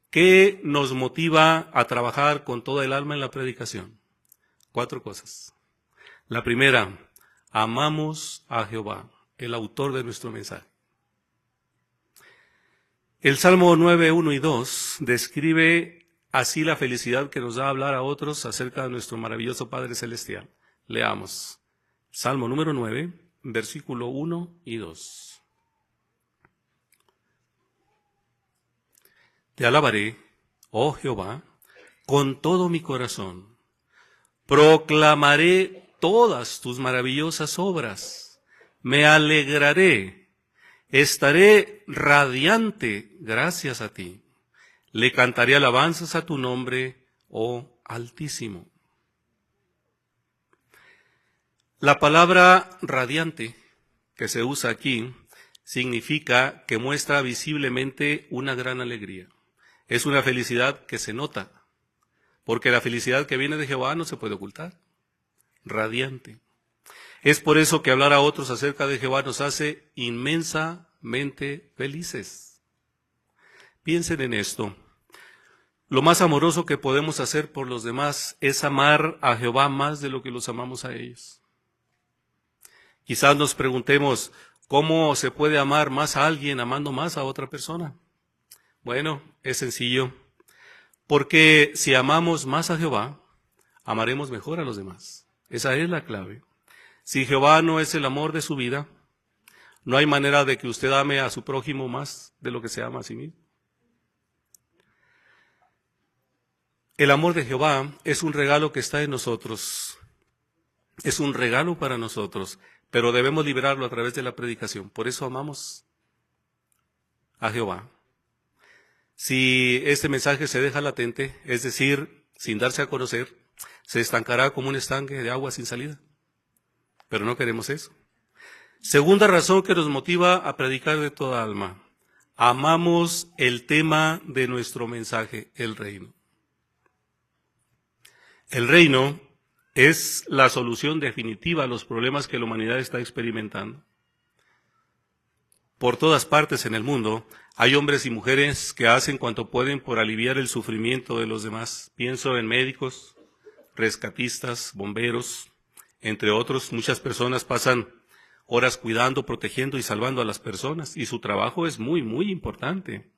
Speaker 9: ¿qué nos motiva a trabajar con toda el alma en la predicación? 4 cosas. La primera, amamos a Jehová, el autor de nuestro mensaje. El Salmo 9, 1 y 2 describe así la felicidad que nos da hablar a otros acerca de nuestro maravilloso Padre Celestial. Leamos. Salmo número 9, versículo 1 y 2. Te alabaré, oh Jehová, con todo mi corazón. Proclamaré todas tus maravillosas obras. Me alegraré, estaré radiante gracias a ti. Le cantaré alabanzas a tu nombre, oh Altísimo. La palabra radiante que se usa aquí significa que muestra visiblemente una gran alegría. Es una felicidad que se nota, porque la felicidad que viene de Jehová no se puede ocultar. Radiante. Es por eso que hablar a otros acerca de Jehová nos hace inmensamente felices. Piensen en esto. Lo más amoroso que podemos hacer por los demás es amar a Jehová más de lo que los amamos a ellos. Quizás nos preguntemos, ¿cómo se puede amar más a alguien amando más a otra persona? Bueno, es sencillo, porque si amamos más a Jehová, amaremos mejor a los demás. Esa es la clave. Si Jehová no es el amor de su vida, no hay manera de que usted ame a su prójimo más de lo que se ama a sí mismo. El amor de Jehová es un regalo que está en nosotros. Es un regalo para nosotros, pero debemos liberarlo a través de la predicación. Por eso amamos a Jehová. Si este mensaje se deja latente, es decir, sin darse a conocer, se estancará como un estanque de agua sin salida. Pero no queremos eso. Segunda razón que nos motiva a predicar de toda alma. Amamos el tema de nuestro mensaje, el reino. El reino es la solución definitiva a los problemas que la humanidad está experimentando. Por todas partes en el mundo hay hombres y mujeres que hacen cuanto pueden por aliviar el sufrimiento de los demás. Pienso en médicos, rescatistas, bomberos, entre otros. Muchas personas pasan horas cuidando, protegiendo y salvando a las personas, y su trabajo es muy, muy importante.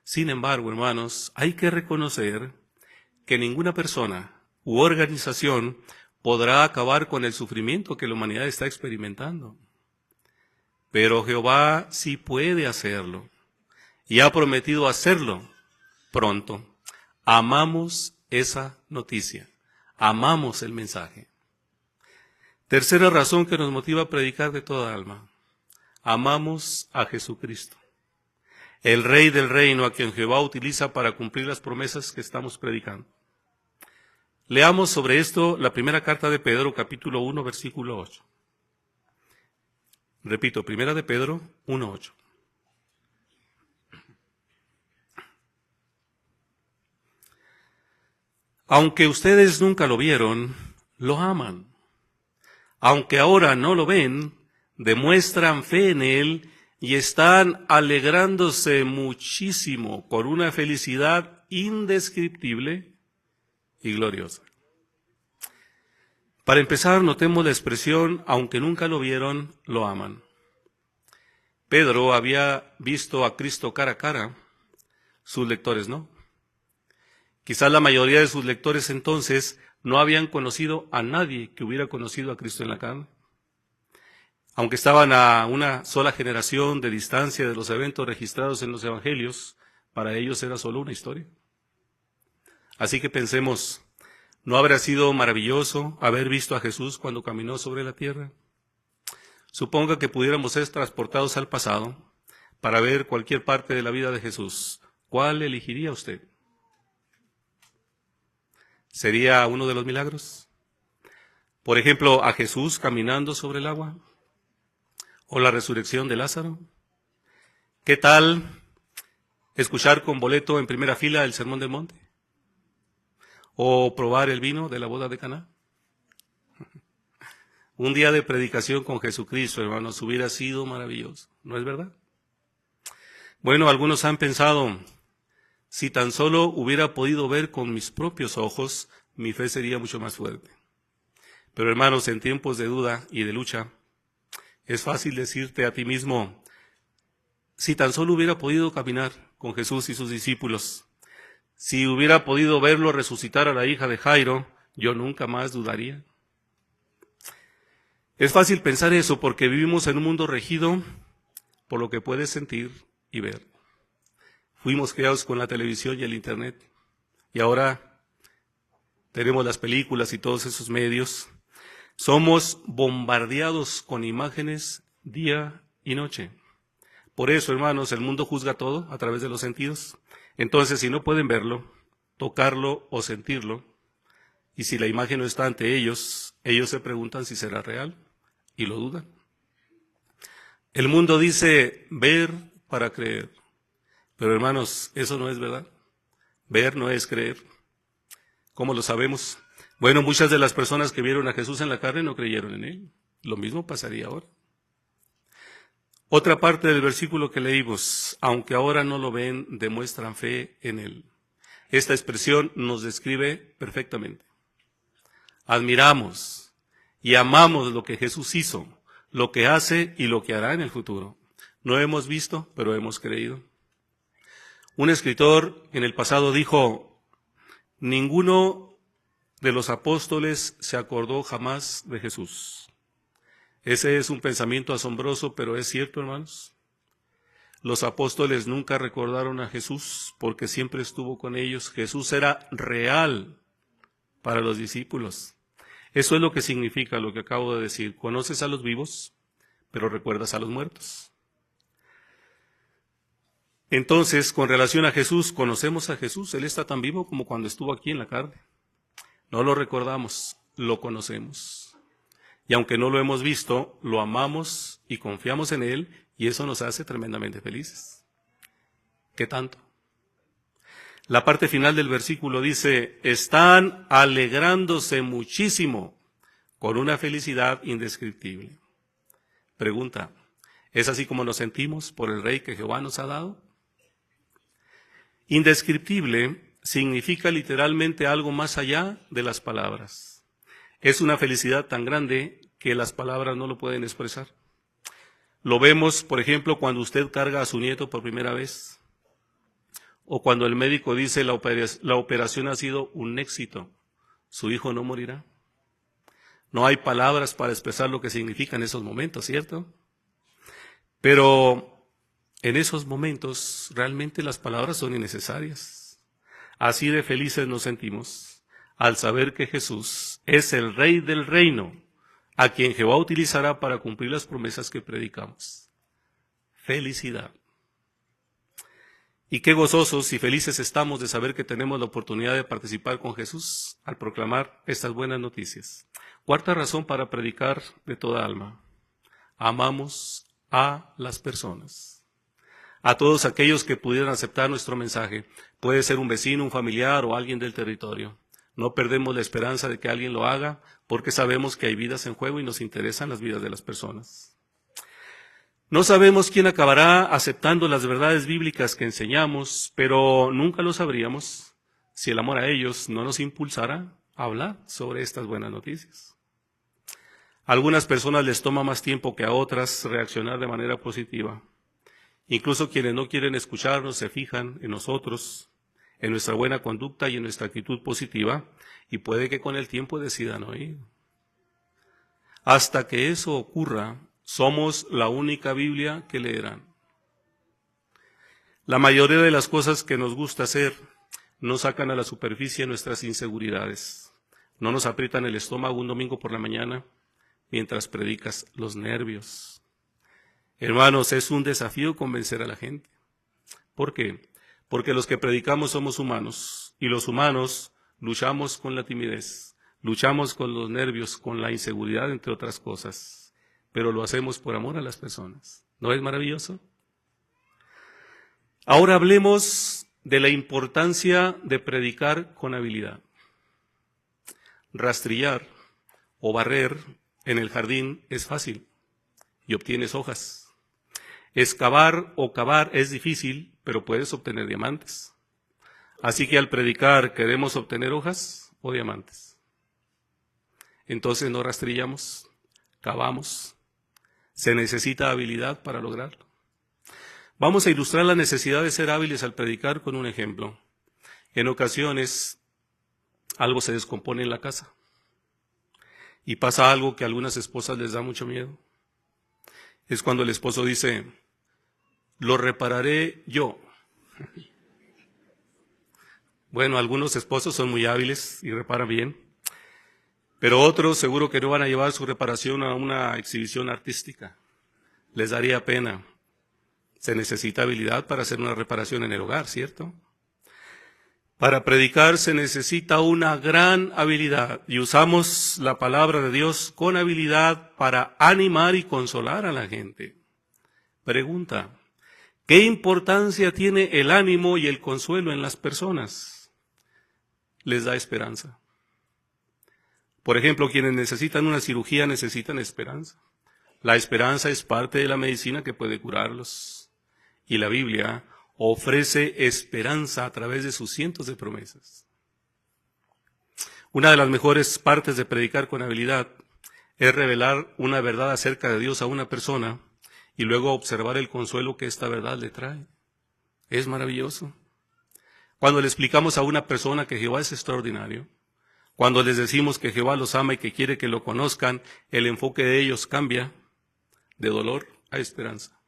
Speaker 9: Sin embargo, hermanos, hay que reconocer que ninguna persona u organización podrá acabar con el sufrimiento que la humanidad está experimentando. Pero Jehová sí puede hacerlo, y ha prometido hacerlo pronto. Amamos esa noticia, amamos el mensaje. Tercera razón que nos motiva a predicar de toda alma. Amamos a Jesucristo, el Rey del reino, a quien Jehová utiliza para cumplir las promesas que estamos predicando. Leamos sobre esto la primera carta de Pedro, capítulo 1, versículo 8. Repito, primera de Pedro 1:8. Aunque ustedes nunca lo vieron, lo aman. Aunque ahora no lo ven, demuestran fe en Él y están alegrándose muchísimo por una felicidad indescriptible y gloriosa. Para empezar, notemos la expresión, aunque nunca lo vieron, lo aman. Pedro había visto a Cristo cara a cara, sus lectores no. Quizás la mayoría de sus lectores entonces no habían conocido a nadie que hubiera conocido a Cristo en la carne. Aunque estaban a una sola generación de distancia de los eventos registrados en los evangelios, para ellos era solo una historia. Así que pensemos, ¿no habrá sido maravilloso haber visto a Jesús cuando caminó sobre la tierra? Suponga que pudiéramos ser transportados al pasado para ver cualquier parte de la vida de Jesús. ¿Cuál elegiría usted? ¿Sería uno de los milagros? Por ejemplo, a Jesús caminando sobre el agua, o la resurrección de Lázaro. ¿Qué tal escuchar con boleto en primera fila el Sermón del Monte? ¿O probar el vino de la boda de Caná? Un día de predicación con Jesucristo, hermanos, hubiera sido maravilloso, ¿no es verdad? Bueno, algunos han pensado, si tan solo hubiera podido ver con mis propios ojos, mi fe sería mucho más fuerte. Pero hermanos, en tiempos de duda y de lucha, es fácil decirte a ti mismo, si tan solo hubiera podido caminar con Jesús y sus discípulos, si hubiera podido verlo resucitar a la hija de Jairo, yo nunca más dudaría. Es fácil pensar eso porque vivimos en un mundo regido por lo que puedes sentir y ver. Fuimos criados con la televisión y el internet, y ahora tenemos las películas y todos esos medios. Somos bombardeados con imágenes día y noche. Por eso, hermanos, el mundo juzga todo a través de los sentidos. Entonces, si no pueden verlo, tocarlo o sentirlo, y si la imagen no está ante ellos, ellos se preguntan si será real, y lo dudan. El mundo dice ver para creer. Pero hermanos, eso no es verdad. Ver no es creer. ¿Cómo lo sabemos? Bueno, muchas de las personas que vieron a Jesús en la carne no creyeron en Él. Lo mismo pasaría ahora. Otra parte del versículo que leímos, aunque ahora no lo ven, demuestran fe en Él. Esta expresión nos describe perfectamente. Admiramos y amamos lo que Jesús hizo, lo que hace y lo que hará en el futuro. No hemos visto, pero hemos creído. Un escritor en el pasado dijo, ninguno de los apóstoles se acordó jamás de Jesús. Ese es un pensamiento asombroso, pero es cierto, hermanos. Los apóstoles nunca recordaron a Jesús porque siempre estuvo con ellos. Jesús era real para los discípulos. Eso es lo que significa lo que acabo de decir. Conoces a los vivos, pero recuerdas a los muertos. Entonces, con relación a Jesús, conocemos a Jesús. Él está tan vivo como cuando estuvo aquí en la carne. No lo recordamos, lo conocemos. Y aunque no lo hemos visto, lo amamos y confiamos en Él, y eso nos hace tremendamente felices. ¿Qué tanto? La parte final del versículo dice, están alegrándose muchísimo con una felicidad indescriptible. Pregunta, ¿es así como nos sentimos por el Rey que Jehová nos ha dado? Indescriptible significa literalmente algo más allá de las palabras. Es una felicidad tan grande que las palabras no lo pueden expresar. Lo vemos, por ejemplo, cuando usted carga a su nieto por primera vez, o cuando el médico dice la operación ha sido un éxito, su hijo no morirá. No hay palabras para expresar lo que significan esos momentos, ¿cierto? Pero en esos momentos realmente las palabras son innecesarias. Así de felices nos sentimos al saber que Jesús es el Rey del reino, a quien Jehová utilizará para cumplir las promesas que predicamos. Felicidad. Y qué gozosos y felices estamos de saber que tenemos la oportunidad de participar con Jesús al proclamar estas buenas noticias. Cuarta razón para predicar de toda alma. Amamos a las personas. A todos aquellos que pudieran aceptar nuestro mensaje. Puede ser un vecino, un familiar o alguien del territorio. No perdemos la esperanza de que alguien lo haga porque sabemos que hay vidas en juego y nos interesan las vidas de las personas. No sabemos quién acabará aceptando las verdades bíblicas que enseñamos, pero nunca lo sabríamos si el amor a ellos no nos impulsara a hablar sobre estas buenas noticias. A algunas personas les toma más tiempo que a otras reaccionar de manera positiva. Incluso quienes no quieren escucharnos se fijan en nosotros, en nuestra buena conducta y en nuestra actitud positiva, y puede que con el tiempo decidan oír. Hasta que eso ocurra, somos la única Biblia que leerán. La mayoría de las cosas que nos gusta hacer no sacan a la superficie nuestras inseguridades. No nos aprietan el estómago un domingo por la mañana mientras predicas los nervios. Hermanos, es un desafío convencer a la gente. ¿Por qué? Porque los que predicamos somos humanos, y los humanos luchamos con la timidez, luchamos con los nervios, con la inseguridad, entre otras cosas, pero lo hacemos por amor a las personas. ¿No es maravilloso? Ahora hablemos de la importancia de predicar con habilidad. Rastrillar o barrer en el jardín es fácil y obtienes hojas. Excavar o cavar es difícil, pero puedes obtener diamantes. Así que al predicar, ¿queremos obtener hojas o diamantes? Entonces no rastrillamos, cavamos. Se necesita habilidad para lograrlo. Vamos a ilustrar la necesidad de ser hábiles al predicar con un ejemplo. En ocasiones, algo se descompone en la casa. Y pasa algo que a algunas esposas les da mucho miedo. Es cuando el esposo dice, lo repararé yo. Bueno, algunos esposos son muy hábiles y reparan bien, pero otros seguro que no van a llevar su reparación a una exhibición artística. Les daría pena. Se necesita habilidad para hacer una reparación en el hogar, ¿cierto? Para predicar se necesita una gran habilidad y usamos la palabra de Dios con habilidad para animar y consolar a la gente. Pregunta, ¿qué importancia tiene el ánimo y el consuelo en las personas? Les da esperanza. Por ejemplo, quienes necesitan una cirugía necesitan esperanza. La esperanza es parte de la medicina que puede curarlos. Y la Biblia ofrece esperanza a través de sus cientos de promesas. Una de las mejores partes de predicar con habilidad es revelar una verdad acerca de Dios a una persona y luego observar el consuelo que esta verdad le trae. Es maravilloso. Cuando le explicamos a una persona que Jehová es extraordinario, cuando les decimos que Jehová los ama y que quiere que lo conozcan, el enfoque de ellos cambia de dolor a esperanza.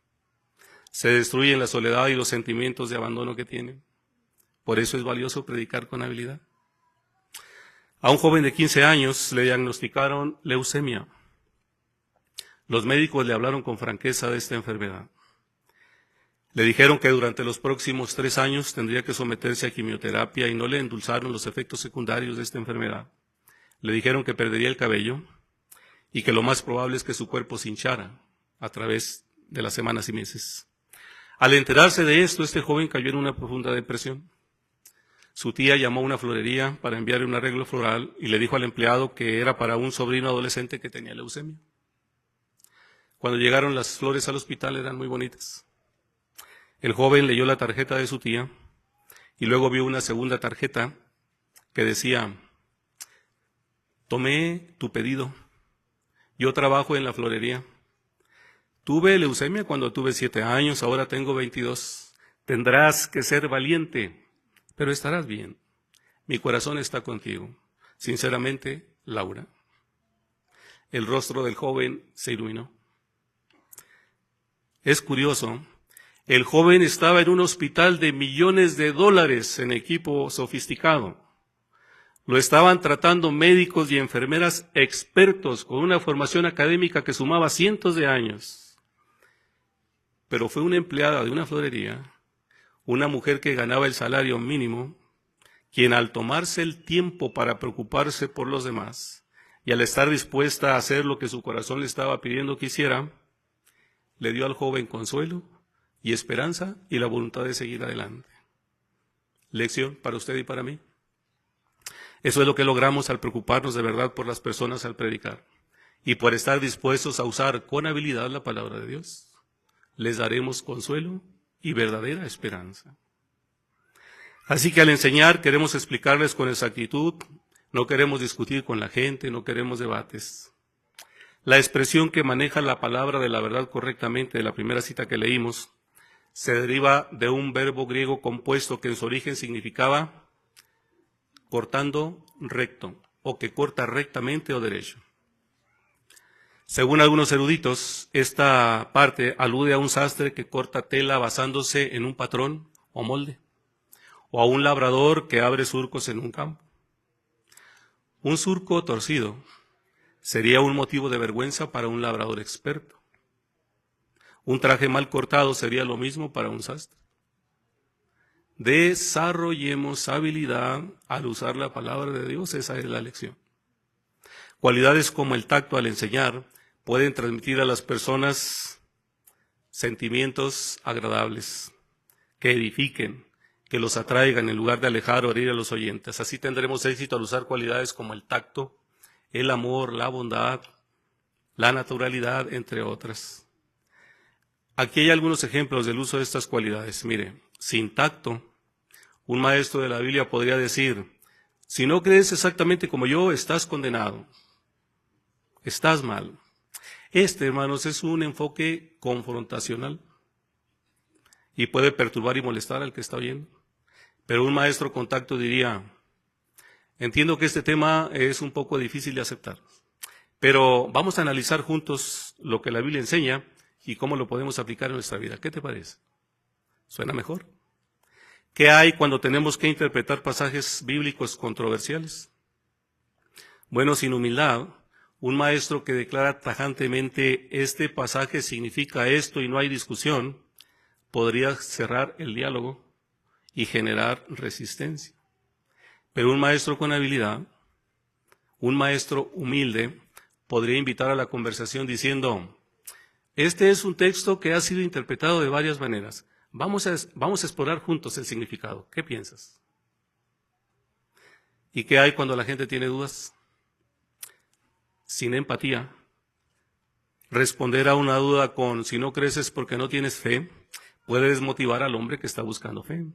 Speaker 9: Se destruyen la soledad y los sentimientos de abandono que tienen. Por eso es valioso predicar con habilidad. A un joven de 15 años le diagnosticaron leucemia. Los médicos le hablaron con franqueza de esta enfermedad. Le dijeron que durante los próximos 3 años tendría que someterse a quimioterapia y no le endulzaron los efectos secundarios de esta enfermedad. Le dijeron que perdería el cabello y que lo más probable es que su cuerpo se hinchara a través de las semanas y meses. Al enterarse de esto, este joven cayó en una profunda depresión. Su tía llamó a una florería para enviarle un arreglo floral y le dijo al empleado que era para un sobrino adolescente que tenía leucemia. Cuando llegaron las flores al hospital eran muy bonitas. El joven leyó la tarjeta de su tía y luego vio una segunda tarjeta que decía: tomé tu pedido, yo trabajo en la florería. Tuve leucemia cuando tuve 7 años, ahora tengo 22. Tendrás que ser valiente, pero estarás bien. Mi corazón está contigo. Sinceramente, Laura. El rostro del joven se iluminó. Es curioso, el joven estaba en un hospital de millones de dólares en equipo sofisticado. Lo estaban tratando médicos y enfermeras expertos con una formación académica que sumaba cientos de años. Pero fue una empleada de una florería, una mujer que ganaba el salario mínimo, quien al tomarse el tiempo para preocuparse por los demás y al estar dispuesta a hacer lo que su corazón le estaba pidiendo que hiciera, le dio al joven consuelo y esperanza y la voluntad de seguir adelante. Lección para usted y para mí. Eso es lo que logramos al preocuparnos de verdad por las personas al predicar y por estar dispuestos a usar con habilidad la palabra de Dios. Les daremos consuelo y verdadera esperanza. Así que al enseñar queremos explicarles con exactitud, no queremos discutir con la gente, no queremos debates. La expresión que maneja la palabra de la verdad correctamente de la primera cita que leímos se deriva de un verbo griego compuesto que en su origen significaba cortando recto, o que corta rectamente o derecho. Según algunos eruditos, esta parte alude a un sastre que corta tela basándose en un patrón o molde, o a un labrador que abre surcos en un campo. Un surco torcido sería un motivo de vergüenza para un labrador experto. Un traje mal cortado sería lo mismo para un sastre. Desarrollemos habilidad al usar la palabra de Dios, esa es la lección. Cualidades como el tacto al enseñar pueden transmitir a las personas sentimientos agradables, que edifiquen, que los atraigan en lugar de alejar o herir a los oyentes. Así tendremos éxito al usar cualidades como el tacto, el amor, la bondad, la naturalidad, entre otras. Aquí hay algunos ejemplos del uso de estas cualidades. Mire, sin tacto, un maestro de la Biblia podría decir: si no crees exactamente como yo, estás condenado, estás mal. Hermanos, es un enfoque confrontacional y puede perturbar y molestar al que está oyendo. Pero un maestro con tacto diría: entiendo que este tema es un poco difícil de aceptar, pero vamos a analizar juntos lo que la Biblia enseña y cómo lo podemos aplicar en nuestra vida. ¿Qué te parece? ¿Suena mejor? ¿Qué hay cuando tenemos que interpretar pasajes bíblicos controversiales? Bueno, sin humildad, un maestro que declara tajantemente este pasaje significa esto y no hay discusión, podría cerrar el diálogo y generar resistencia. Pero un maestro con habilidad, un maestro humilde, podría invitar a la conversación diciendo: este es un texto que ha sido interpretado de varias maneras. Vamos a explorar juntos el significado. ¿Qué piensas? ¿Y qué hay cuando la gente tiene dudas? Sin empatía, responder a una duda con si no crees porque no tienes fe, puede desmotivar al hombre que está buscando fe.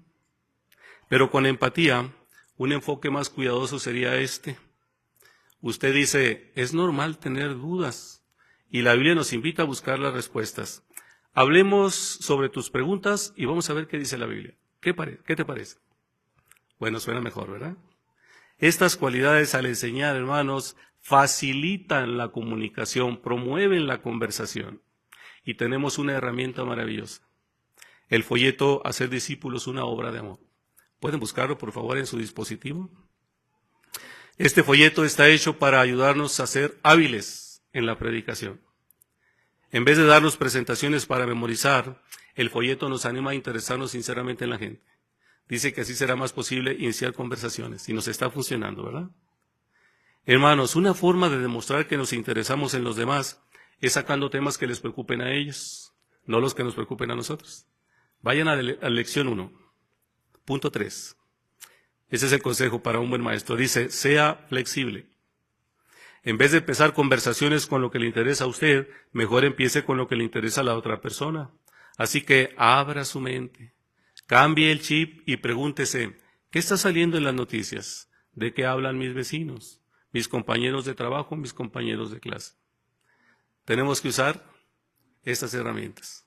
Speaker 9: Pero con empatía, un enfoque más cuidadoso sería este. Usted dice: es normal tener dudas, y la Biblia nos invita a buscar las respuestas. Hablemos sobre tus preguntas y vamos a ver qué dice la Biblia. ¿Qué te parece? Bueno, suena mejor, ¿verdad? Estas cualidades al enseñar, hermanos, facilitan la comunicación, promueven la conversación y tenemos una herramienta maravillosa. el folleto Hacer discípulos, una obra de amor. ¿Pueden buscarlo, por favor, en su dispositivo? Este folleto está hecho para ayudarnos a ser hábiles en la predicación. En vez de darnos presentaciones para memorizar, el folleto nos anima a interesarnos sinceramente en la gente. Dice que así será más posible iniciar conversaciones, y nos está funcionando, ¿verdad? Hermanos, una forma de demostrar que nos interesamos en los demás es sacando temas que les preocupen a ellos, no los que nos preocupen a nosotros. Vayan a la lección 1, punto 3. Ese es el consejo para un buen maestro. Dice, sea flexible. En vez de empezar conversaciones con lo que le interesa a usted, mejor empiece con lo que le interesa a la otra persona. Así que abra su mente, cambie el chip y pregúntese, ¿qué está saliendo en las noticias? ¿De qué hablan mis vecinos, mis compañeros de trabajo, mis compañeros de clase? Tenemos que usar estas herramientas.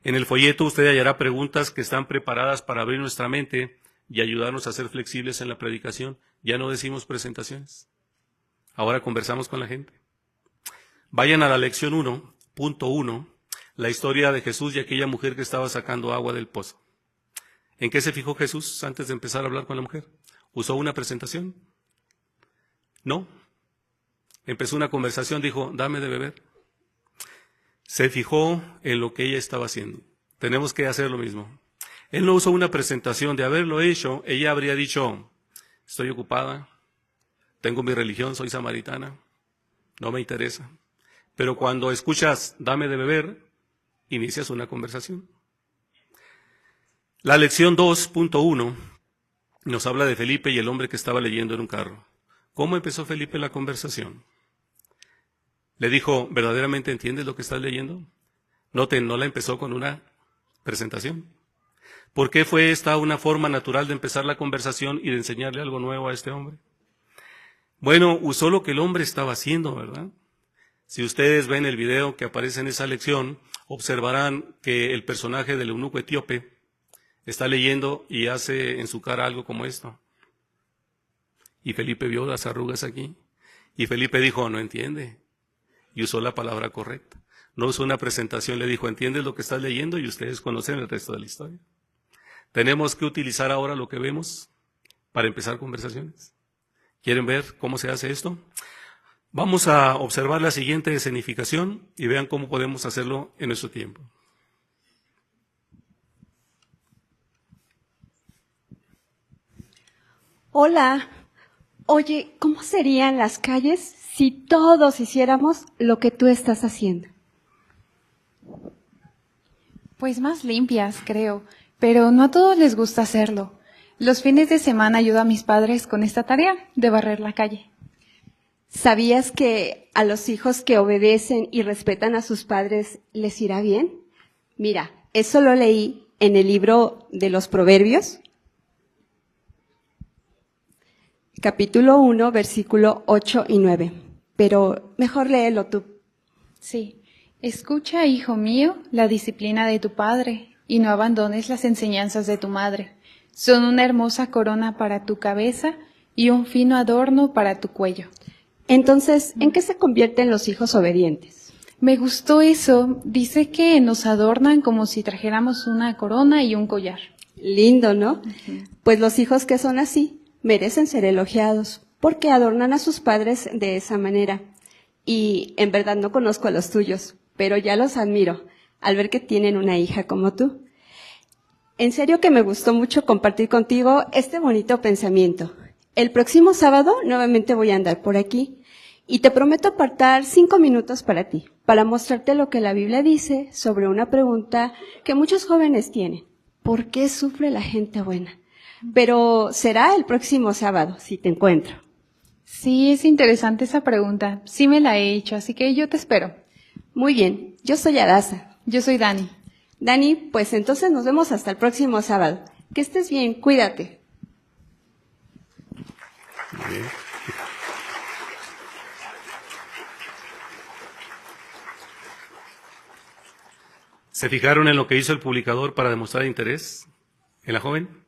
Speaker 9: En el folleto usted hallará preguntas que están preparadas para abrir nuestra mente y ayudarnos a ser flexibles en la predicación. Ya no decimos presentaciones. Ahora conversamos con la gente. Vayan a la lección 1, punto 1, la historia de Jesús y aquella mujer que estaba sacando agua del pozo. ¿En qué se fijó Jesús antes de empezar a hablar con la mujer? ¿Usó una presentación? No. Empezó una conversación, dijo, dame de beber. Se fijó en lo que ella estaba haciendo. Tenemos que hacer lo mismo. Él no usó una presentación. De haberlo hecho, ella habría dicho, estoy ocupada, tengo mi religión, soy samaritana, no me interesa. Pero cuando escuchas, dame de beber, inicias una conversación. La lección 2.1 nos habla de Felipe y el hombre que estaba leyendo en un carro. ¿Cómo empezó Felipe la conversación? Le dijo, ¿verdaderamente entiendes lo que estás leyendo? Noten, no la empezó con una presentación. ¿Por qué fue esta una forma natural de empezar la conversación y de enseñarle algo nuevo a este hombre? Bueno, usó lo que el hombre estaba haciendo, ¿verdad? Si ustedes ven el video que aparece en esa lección, observarán que el personaje del eunuco etíope está leyendo y hace en su cara algo como esto. Y Felipe vio las arrugas aquí. Y Felipe dijo, no entiende. Y usó la palabra correcta. No usó una presentación, le dijo, ¿entiendes lo que estás leyendo? Y ustedes conocen el resto de la historia. Tenemos que utilizar ahora lo que vemos para empezar conversaciones. ¿Quieren ver cómo se hace esto? Vamos a observar la siguiente escenificación y vean cómo podemos hacerlo en nuestro tiempo.
Speaker 10: Hola. Oye, ¿cómo serían las calles si todos hiciéramos lo que tú estás haciendo?
Speaker 11: Pues más limpias, creo, pero no a todos les gusta hacerlo. Los fines de semana ayudo a mis padres con esta tarea de barrer la calle.
Speaker 10: ¿Sabías que a los hijos que obedecen y respetan a sus padres les irá bien? Mira, eso lo leí en el libro de los Proverbios, capítulo 1, versículo 8 y 9. Pero mejor léelo tú.
Speaker 11: Sí. Escucha, hijo mío, la disciplina de tu padre, y no abandones las enseñanzas de tu madre. Son una hermosa corona para tu cabeza y un fino adorno para tu cuello.
Speaker 10: Entonces, ¿en qué se convierten los hijos obedientes?
Speaker 11: Me gustó eso. Dice que nos adornan como si trajéramos una corona y un collar.
Speaker 10: Lindo, ¿no? Pues los hijos que son así merecen ser elogiados porque adornan a sus padres de esa manera. Y en verdad no conozco a los tuyos, pero ya los admiro al ver que tienen una hija como tú. En serio que me gustó mucho compartir contigo este bonito pensamiento. El próximo sábado nuevamente voy a andar por aquí y te prometo apartar 5 minutos para ti, para mostrarte lo que la Biblia dice sobre una pregunta que muchos jóvenes tienen. ¿Por qué sufre la gente buena? Pero será el próximo sábado, si te encuentro.
Speaker 11: Sí, es interesante esa pregunta. Sí me la he hecho, así que yo te espero.
Speaker 10: Muy bien, yo soy Adasa.
Speaker 11: Yo soy Dani.
Speaker 10: Dani, pues entonces nos vemos hasta el próximo sábado. Que estés bien, cuídate.
Speaker 9: Bien. ¿Se fijaron en lo que hizo el publicador para demostrar interés en la joven?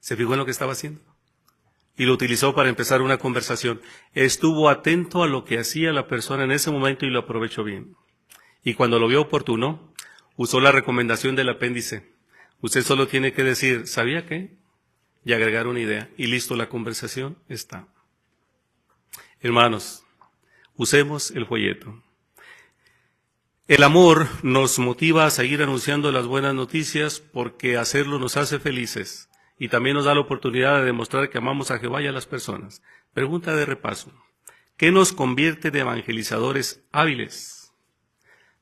Speaker 9: ¿Se fijó en lo que estaba haciendo? Y lo utilizó para empezar una conversación. Estuvo atento a lo que hacía la persona en ese momento y lo aprovechó bien. Y cuando lo vio oportuno, usó la recomendación del apéndice. Usted solo tiene que decir, ¿sabía qué? Y agregar una idea. Y listo, la conversación está. Hermanos, usemos el folleto. El amor nos motiva a seguir anunciando las buenas noticias porque hacerlo nos hace felices y también nos da la oportunidad de demostrar que amamos a Jehová y a las personas. Pregunta de repaso. ¿Qué nos convierte de evangelizadores hábiles?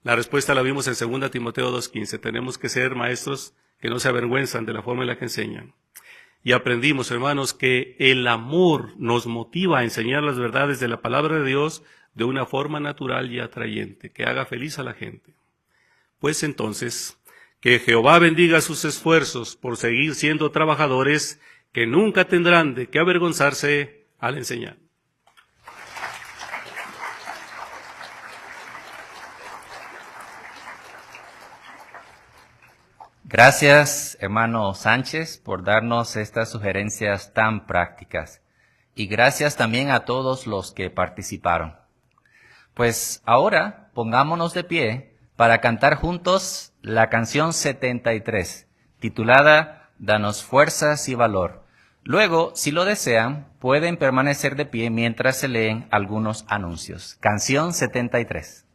Speaker 9: La respuesta la vimos en 2 Timoteo 2:15. Tenemos que ser maestros que no se avergüenzan de la forma en la que enseñan. Y aprendimos, hermanos, que el amor nos motiva a enseñar las verdades de la palabra de Dios de una forma natural y atrayente, que haga feliz a la gente. Pues entonces, que Jehová bendiga sus esfuerzos por seguir siendo trabajadores que nunca tendrán de qué avergonzarse al enseñar.
Speaker 1: Gracias, hermano Sánchez, por darnos estas sugerencias tan prácticas. Y gracias también a todos los que participaron. Pues ahora pongámonos de pie para cantar juntos la canción 73, titulada Danos fuerzas y valor. Luego, si lo desean, pueden permanecer de pie mientras se leen algunos anuncios. Canción 73.